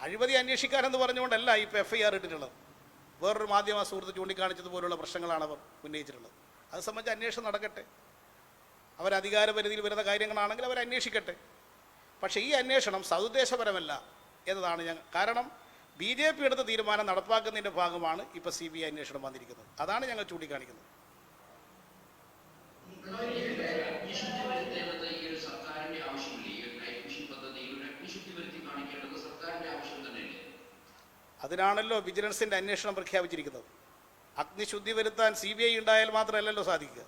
അഴിമതി അന്വേഷിക്കാനെന്ന് പറഞ്ഞുകൊണ്ടല്ല ഇപ്പോൾ FIR ഇട്ടിട്ടുള്ളത്. വേറൊരു മാധ്യമ സുഹൃത്ത് ചൂണ്ടിക്കാണിച്ചതുപോലുള്ള പ്രശ്നങ്ങളാണ് അവർ ഉന്നയിച്ചിട്ടുള്ളത്. അത് സംബന്ധിച്ച് അന്വേഷണം നടക്കട്ടെ. അവരധികാരപരിധിയിൽ വരുന്ന കാര്യങ്ങളാണെങ്കിൽ അവർ അന്വേഷിക്കട്ടെ. പക്ഷേ ഈ അന്വേഷണം സതുദ്ദേശപരമല്ല എന്നതാണ് കാരണം BJP എടുത്ത തീരുമാനം നടപ്പാക്കുന്നതിൻ്റെ ഭാഗമാണ് ഇപ്പോൾ CBI അന്വേഷണം വന്നിരിക്കുന്നത്. അതാണ് ഞങ്ങൾ ചൂണ്ടിക്കാണിക്കുന്നത്. അതിനാണല്ലോ വിജിലൻസിൻ്റെ അന്വേഷണം പ്രഖ്യാപിച്ചിരിക്കുന്നത്. അഗ്നിശുദ്ധി വരുത്താൻ CBI ഉണ്ടായാൽ മാത്രമല്ലല്ലോ സാധിക്കുക.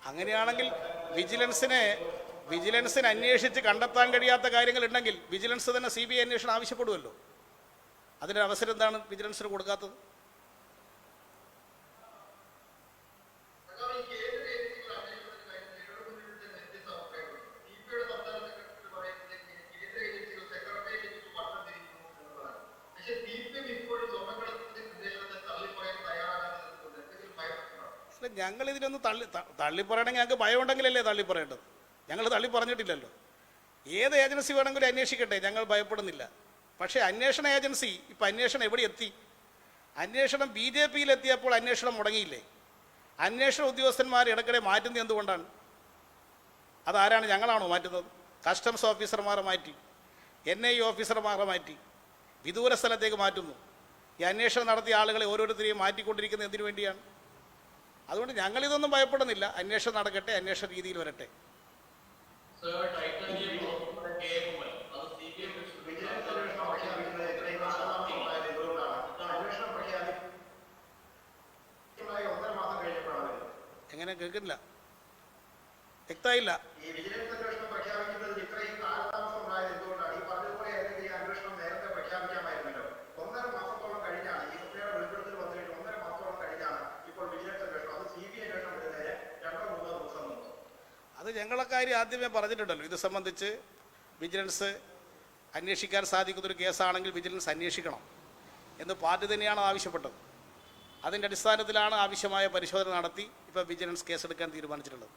അങ്ങനെയാണെങ്കിൽ വിജിലൻസിന് അന്വേഷിച്ച് കണ്ടെത്താൻ കഴിയാത്ത കാര്യങ്ങളുണ്ടെങ്കിൽ വിജിലൻസ് തന്നെ CBI അന്വേഷണം ആവശ്യപ്പെടുമല്ലോ. അതിൻ്റെ അവസരം എന്താണ് വിജിലൻസിന് കൊടുക്കാത്തത്? ഞങ്ങൾ ഇതിനൊന്ന് തള്ളിപ്പറയണമെങ്കിൽ ഞങ്ങൾക്ക് ഭയം ഉണ്ടെങ്കിലല്ലേ തള്ളിപ്പറയേണ്ടത്. ഞങ്ങൾ തള്ളി പറഞ്ഞിട്ടില്ലല്ലോ. ഏത് ഏജൻസി വേണമെങ്കിലും അന്വേഷിക്കട്ടെ, ഞങ്ങൾ ഭയപ്പെടുന്നില്ല. പക്ഷേ അന്വേഷണ ഏജൻസി ഇപ്പം അന്വേഷണം എവിടെ എത്തി? അന്വേഷണം BJPയിൽ എത്തിയപ്പോൾ അന്വേഷണം മുടങ്ങിയില്ലേ? അന്വേഷണ ഉദ്യോഗസ്ഥന്മാർ ഇടയ്ക്കിടെ മാറ്റുന്നത് എന്തുകൊണ്ടാണ്? അതാരാണ്? ഞങ്ങളാണോ മാറ്റുന്നത്? കസ്റ്റംസ് ഓഫീസർമാരെ മാറ്റി, NIA ഓഫീസർമാരെ മാറ്റി, വിദൂര സ്ഥലത്തേക്ക് മാറ്റുന്നു. ഈ അന്വേഷണം നടത്തിയ ആളുകളെ ഓരോരുത്തരെയും മാറ്റിക്കൊണ്ടിരിക്കുന്നത് എന്തിനു വേണ്ടിയാണ്? അതുകൊണ്ട് ഞങ്ങളിതൊന്നും ഭയപ്പെടുന്നില്ല. അന്വേഷണം നടക്കട്ടെ, അന്വേഷണ രീതിയിൽ വരട്ടെ. എങ്ങനെ കേൾക്കുന്നില്ല, വ്യക്തമായില്ല. അത് ഞങ്ങളെ കാര്യം ആദ്യമേ പറഞ്ഞിട്ടുണ്ടല്ലോ. ഇത് സംബന്ധിച്ച് വിജിലൻസ് അന്വേഷിക്കാൻ സാധിക്കുന്നൊരു കേസാണെങ്കിൽ വിജിലൻസ് അന്വേഷിക്കണം എന്ന് പാർട്ടി തന്നെയാണ് ആവശ്യപ്പെട്ടത്. അതിൻ്റെ അടിസ്ഥാനത്തിലാണ് ആവശ്യമായ പരിശോധന നടത്തി ഇപ്പോൾ വിജിലൻസ് കേസെടുക്കാൻ തീരുമാനിച്ചിട്ടുള്ളത്.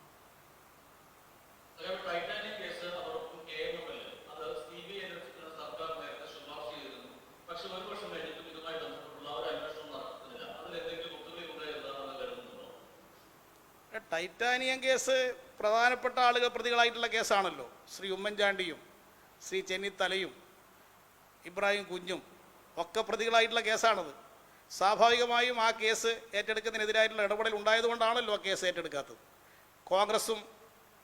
ടൈറ്റാനിയം കേസ് പ്രധാനപ്പെട്ട ആളുകൾ പ്രതികളായിട്ടുള്ള കേസാണല്ലോ. ശ്രീ ഉമ്മൻചാണ്ടിയും ശ്രീ ചെന്നിത്തലയും ഇബ്രാഹിം കുഞ്ഞും ഒക്കെ പ്രതികളായിട്ടുള്ള കേസാണത്. സ്വാഭാവികമായും ആ കേസ് ഏറ്റെടുക്കുന്നതിനെതിരായിട്ടുള്ള ഇടപെടൽ ഉണ്ടായതുകൊണ്ടാണല്ലോ ആ കേസ് ഏറ്റെടുക്കാത്തത്. കോൺഗ്രസും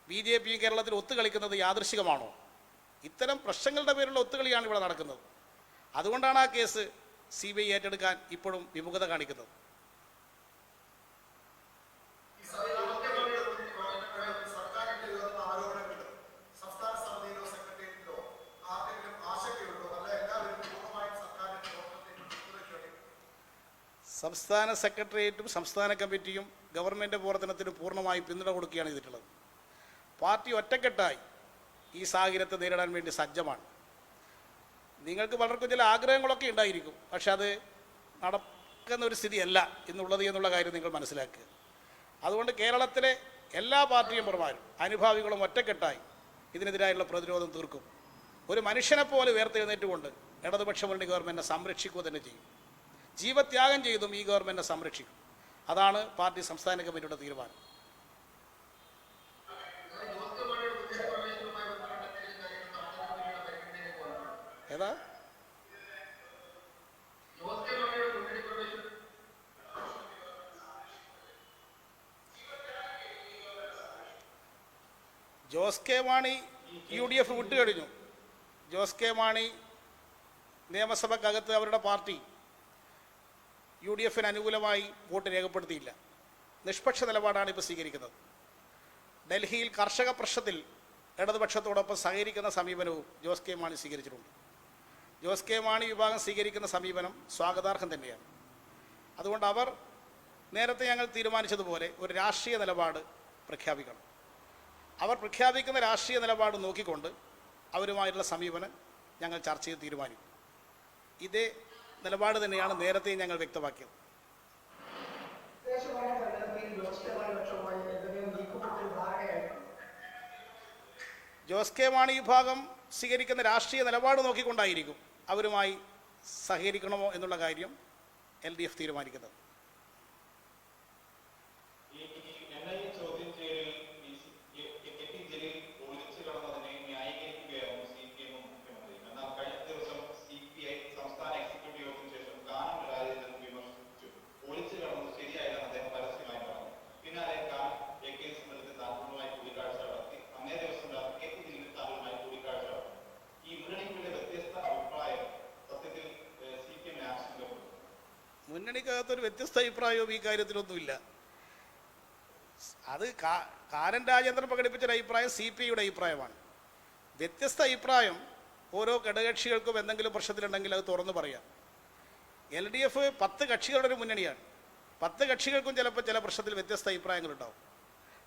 BJPയും കേരളത്തിൽ ഒത്തുകളിക്കുന്നത് യാദൃശികമാണോ? ഇത്തരം പ്രശ്നങ്ങളുടെ പേരിലുള്ള ഒത്തുകളിയാണ് ഇവിടെ നടക്കുന്നത്. അതുകൊണ്ടാണ് ആ കേസ് CBI ഏറ്റെടുക്കാൻ ഇപ്പോഴും വിമുഖത കാണിക്കുന്നത്. സംസ്ഥാന സെക്രട്ടേറിയറ്റും സംസ്ഥാന കമ്മിറ്റിയും ഗവൺമെൻറ് പ്രവർത്തനത്തിന് പൂർണ്ണമായി പിന്തുണ കൊടുക്കുകയാണ് ചെയ്തിട്ടുള്ളത്. പാർട്ടി ഒറ്റക്കെട്ടായി ഈ സാഹചര്യത്തെ നേരിടാൻ വേണ്ടി സജ്ജമാണ്. നിങ്ങൾക്ക് പലർക്കും ചില ആഗ്രഹങ്ങളൊക്കെ ഉണ്ടായിരിക്കും, പക്ഷെ അത് നടക്കുന്ന ഒരു സ്ഥിതിയല്ല എന്നുള്ള കാര്യം നിങ്ങൾ മനസ്സിലാക്കുക. അതുകൊണ്ട് കേരളത്തിലെ എല്ലാ പാർട്ടി മെമ്പർമാരും അനുഭാവികളും ഒറ്റക്കെട്ടായി ഇതിനെതിരായുള്ള പ്രതിരോധം തീർക്കും. ഒരു മനുഷ്യനെപ്പോലെ ഉയർത്തെഴുന്നേറ്റുകൊണ്ട് ഇടതുപക്ഷ മുന്നണി ഗവൺമെൻറ്റിനെ സംരക്ഷിക്കുക തന്നെ ചെയ്യും. ജീവത്യാഗം ചെയ്തും ഈ ഗവൺമെൻറ്റിനെ സംരക്ഷിക്കും. അതാണ് പാർട്ടി സംസ്ഥാന കമ്മിറ്റിയുടെ തീരുമാനം. ഏതാ? ജോസ് കെ മാണി UDF വിട്ടുകഴിഞ്ഞു. ജോസ് കെ മാണി നിയമസഭക്കകത്ത് അവരുടെ പാർട്ടി UDFന് അനുകൂലമായി വോട്ട് രേഖപ്പെടുത്തിയില്ല. നിഷ്പക്ഷ നിലപാടാണ് ഇപ്പോൾ സ്വീകരിക്കുന്നത്. ഡൽഹിയിൽ കർഷക പ്രശ്നത്തിൽ ഇടതുപക്ഷത്തോടൊപ്പം സഹകരിക്കുന്ന സമീപനവും ജോസ് കെ മാണി സ്വീകരിച്ചിട്ടുണ്ട്. ജോസ് കെ മാണി വിഭാഗം സ്വീകരിക്കുന്ന സമീപനം സ്വാഗതാർഹം തന്നെയാണ്. അതുകൊണ്ട് അവർ നേരത്തെ ഞങ്ങൾ തീരുമാനിച്ചതുപോലെ ഒരു രാഷ്ട്രീയ നിലപാട് പ്രഖ്യാപിക്കണം. അവർ പ്രഖ്യാപിക്കുന്ന രാഷ്ട്രീയ നിലപാട് നോക്കിക്കൊണ്ട് അവരുമായിട്ടുള്ള സമീപനം ഞങ്ങൾ ചർച്ച ചെയ്ത് തീരുമാനിക്കും. ഇതേ നിലപാട് തന്നെയാണ് നേരത്തെ ഞങ്ങൾ വ്യക്തമാക്കിയത്. ജോസ് കെ മാണി വിഭാഗം സ്വീകരിക്കുന്ന രാഷ്ട്രീയ നിലപാട് നോക്കിക്കൊണ്ടായിരിക്കും അവരുമായി സഹകരിക്കണമോ എന്നുള്ള കാര്യം LDF തീരുമാനിക്കുന്നത്. മുന്നണിക്കകത്തൊരു വ്യത്യസ്ത അഭിപ്രായവും ഈ കാര്യത്തിലൊന്നുമില്ല. അത് കാരൻ രാജേന്ദ്രൻ പ്രകടിപ്പിച്ചൊരു അഭിപ്രായം CPIയുടെ അഭിപ്രായമാണ്. വ്യത്യസ്ത അഭിപ്രായം ഓരോ ഘടകകക്ഷികൾക്കും എന്തെങ്കിലും പ്രശ്നത്തിലുണ്ടെങ്കിൽ അത് തുറന്നു പറയാം. LDF 10 കക്ഷികളുടെ ഒരു മുന്നണിയാണ്. 10 കക്ഷികൾക്കും ചിലപ്പോൾ ചില പ്രശ്നത്തിൽ വ്യത്യസ്ത അഭിപ്രായങ്ങളുണ്ടാവും.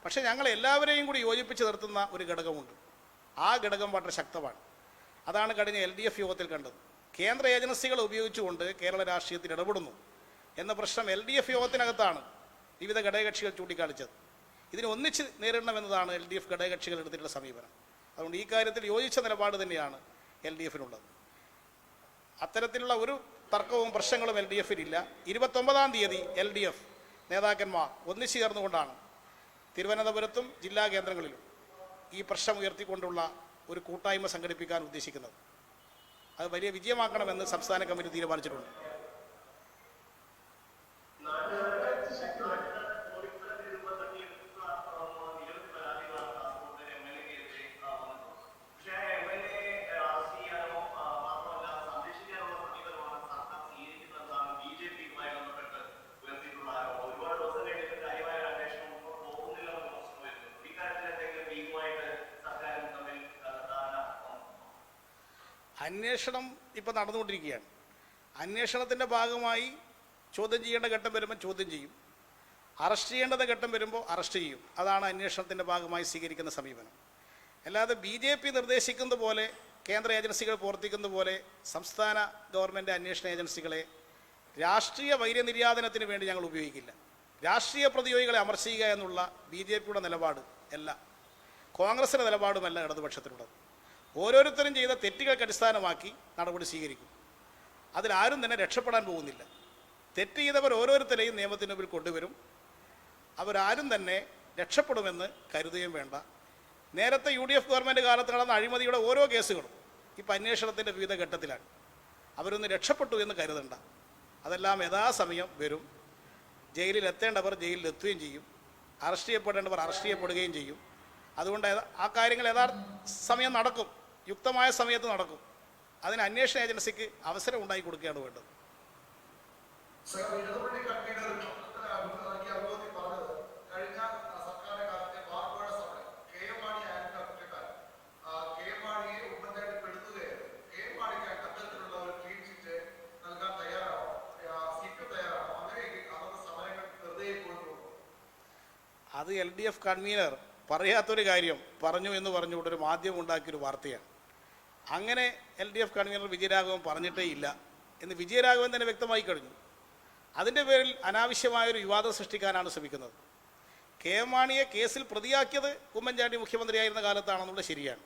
പക്ഷേ ഞങ്ങൾ എല്ലാവരെയും കൂടി യോജിപ്പിച്ച് നിർത്തുന്ന ഒരു ഘടകമുണ്ട്. ആ ഘടകം വളരെ ശക്തമാണ്. അതാണ് കഴിഞ്ഞ LDF യോഗത്തിൽ കണ്ടത്. കേന്ദ്ര ഏജൻസികൾ ഉപയോഗിച്ചുകൊണ്ട് കേരള രാഷ്ട്രീയത്തിൽ ഇടപെടുന്നു എന്ന പ്രശ്നം LDF യോഗത്തിനകത്താണ് വിവിധ ഘടകകക്ഷികൾ ചൂണ്ടിക്കാണിച്ചത്. ഇതിനെ ഒന്നിച്ച് നേരിടണമെന്നതാണ് LDF ഘടകകക്ഷികൾ എടുത്തിട്ടുള്ള സമീപനം. അതുകൊണ്ട് ഈ കാര്യത്തിൽ യോജിച്ച നിലപാട് തന്നെയാണ് LDFനുള്ളത്. അത്തരത്തിലുള്ള ഒരു തർക്കവും പ്രശ്നങ്ങളും LDFനില്ല. 29-ാം തീയതി LDF നേതാക്കന്മാർ ഒന്നിച്ചു ചേർന്നുകൊണ്ടാണ് തിരുവനന്തപുരത്തും ജില്ലാ കേന്ദ്രങ്ങളിലും ഈ പ്രശ്നം ഉയർത്തിക്കൊണ്ടുള്ള ഒരു കൂട്ടായ്മ സംഘടിപ്പിക്കാൻ ഉദ്ദേശിക്കുന്നത്. അത് വലിയ വിജയമാക്കണമെന്ന് സംസ്ഥാന കമ്മിറ്റി തീരുമാനിച്ചിട്ടുണ്ട്. അന്വേഷണം ഇപ്പോൾ നടന്നുകൊണ്ടിരിക്കുകയാണ്. അന്വേഷണത്തിൻ്റെ ഭാഗമായി ചോദ്യം ചെയ്യേണ്ട ഘട്ടം വരുമ്പോൾ ചോദ്യം ചെയ്യും, അറസ്റ്റ് ചെയ്യേണ്ട ഘട്ടം വരുമ്പോൾ അറസ്റ്റ് ചെയ്യും. അതാണ് അന്വേഷണത്തിൻ്റെ ഭാഗമായി സ്വീകരിക്കുന്ന സമീപനം. അല്ലാതെ BJP നിർദ്ദേശിക്കുന്ന പോലെ, കേന്ദ്ര ഏജൻസികൾ പ്രവർത്തിക്കുന്ന പോലെ സംസ്ഥാന ഗവൺമെൻറ് അന്വേഷണ ഏജൻസികളെ രാഷ്ട്രീയ വൈര്യനിര്യാതനത്തിന് വേണ്ടി ഞങ്ങൾ ഉപയോഗിക്കില്ല. രാഷ്ട്രീയ പ്രതിയോഗികളെ അമർശിക്കുക എന്നുള്ള BJPയുടെ നിലപാട് അല്ല, കോൺഗ്രസിൻ്റെ നിലപാടുമല്ല ഇടതുപക്ഷത്തിലുള്ളത്. ഓരോരുത്തരും ചെയ്ത തെറ്റുകൾക്ക് അടിസ്ഥാനമാക്കി നടപടി സ്വീകരിക്കും. അതിലാരും തന്നെ രക്ഷപ്പെടാൻ പോകുന്നില്ല. തെറ്റ് ചെയ്തവർ ഓരോരുത്തരെയും നിയമത്തിന് മുമ്പിൽ കൊണ്ടുവരും. അവരാരും തന്നെ രക്ഷപ്പെടുമെന്ന് കരുതുകയും വേണ്ട. നേരത്തെ UDF ഗവൺമെൻറ് കാലത്ത് നടന്ന അഴിമതിയുടെ ഓരോ കേസുകളും ഇപ്പം അന്വേഷണത്തിൻ്റെ വിവിധ ഘട്ടത്തിലാണ്. അവരൊന്ന് രക്ഷപ്പെട്ടു എന്ന് കരുതണ്ട. അതെല്ലാം യഥാസമയം വരും. ജയിലിൽ എത്തേണ്ടവർ ജയിലിലെത്തുകയും ചെയ്യും, അറസ്റ്റ് ചെയ്യപ്പെടേണ്ടവർ അറസ്റ്റ് ചെയ്യപ്പെടുകയും ചെയ്യും. അതുകൊണ്ട് ആ കാര്യങ്ങൾ യഥാർത്ഥ സമയം നടക്കും, യുക്തമായ സമയത്ത് നടക്കും. അതിന് അന്വേഷണ ഏജൻസിക്ക് അവസരം ഉണ്ടാക്കി കൊടുക്കുകയാണ് വേണ്ടത്. അത് LDF കൺവീനർ പറയാത്തൊരു കാര്യം പറഞ്ഞു എന്ന് പറഞ്ഞുകൊണ്ട് ഒരു മാധ്യമം ഉണ്ടാക്കിയൊരു വാർത്തയാണ്. അങ്ങനെ LDF കൺവീനർ വിജയരാഘവൻ പറഞ്ഞിട്ടേ ഇല്ല എന്ന് വിജയരാഘവൻ തന്നെ വ്യക്തമായി കഴിഞ്ഞു. അതിൻ്റെ പേരിൽ അനാവശ്യമായൊരു വിവാദം സൃഷ്ടിക്കാനാണ് ശ്രമിക്കുന്നത്. KM മാണിയെ കേസിൽ പ്രതിയാക്കിയത് ഉമ്മൻചാണ്ടി മുഖ്യമന്ത്രിയായിരുന്ന കാലത്താണെന്നുള്ളത് ശരിയാണ്.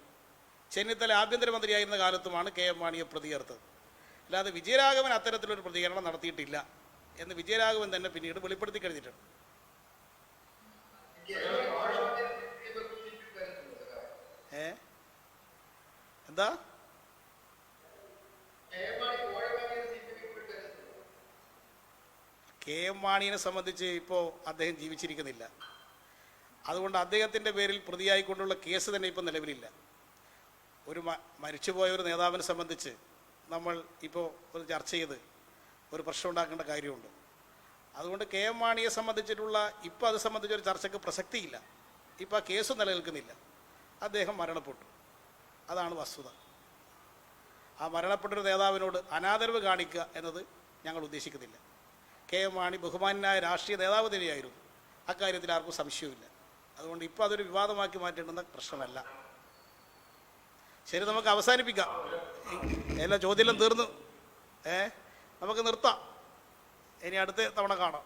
ചെന്നിത്തല ആഭ്യന്തരമന്ത്രിയായിരുന്ന കാലത്തുമാണ് KM മാണിയെ പ്രതിയേർത്തത്. അല്ലാതെ വിജയരാഘവൻ അത്തരത്തിലൊരു പ്രതികരണം നടത്തിയിട്ടില്ല എന്ന് വിജയരാഘവൻ തന്നെ പിന്നീട് വെളിപ്പെടുത്തി കഴിഞ്ഞിട്ടുണ്ട്. എന്താ KM മാണിയെ സംബന്ധിച്ച് ഇപ്പോൾ അദ്ദേഹം ജീവിച്ചിരിക്കുന്നില്ല. അതുകൊണ്ട് അദ്ദേഹത്തിൻ്റെ പേരിൽ പ്രതിയായിക്കൊണ്ടുള്ള കേസ് തന്നെ ഇപ്പോൾ നിലവിലില്ല. ഒരു മരിച്ചുപോയ ഒരു നേതാവിനെ സംബന്ധിച്ച് നമ്മൾ ഇപ്പോൾ ഒരു ചർച്ച ചെയ്ത് ഒരു പ്രശ്നം ഉണ്ടാക്കേണ്ട കാര്യമുണ്ട്. അതുകൊണ്ട് KM മാണിയെ സംബന്ധിച്ചിട്ടുള്ള ഇപ്പോൾ അത് സംബന്ധിച്ചൊരു ചർച്ചയ്ക്ക് പ്രസക്തിയില്ല. ഇപ്പോൾ ആ കേസ് നിലനിൽക്കുന്നില്ല. അദ്ദേഹം മരണപ്പെട്ടു, അതാണ് വസ്തുത. ആ മരണപ്പെട്ടൊരു നേതാവിനോട് അനാദരവ് കാണിക്കുക എന്നത് ഞങ്ങൾ ഉദ്ദേശിക്കുന്നില്ല. KM മാണി ബഹുമാന്യനായ രാഷ്ട്രീയ നേതാവ് തന്നെയായിരുന്നു, അക്കാര്യത്തിൽ ആർക്കും സംശയവുമില്ല. അതുകൊണ്ട് ഇപ്പോൾ അതൊരു വിവാദമാക്കി മാറ്റേണ്ടുന്ന പ്രശ്നമല്ല. ശരി, നമുക്ക് അവസാനിപ്പിക്കാം. എല്ലാ ചോദ്യമെല്ലാം തീർന്നു. നമുക്ക് നിർത്താം. ഇനി അടുത്ത തവണ കാണാം.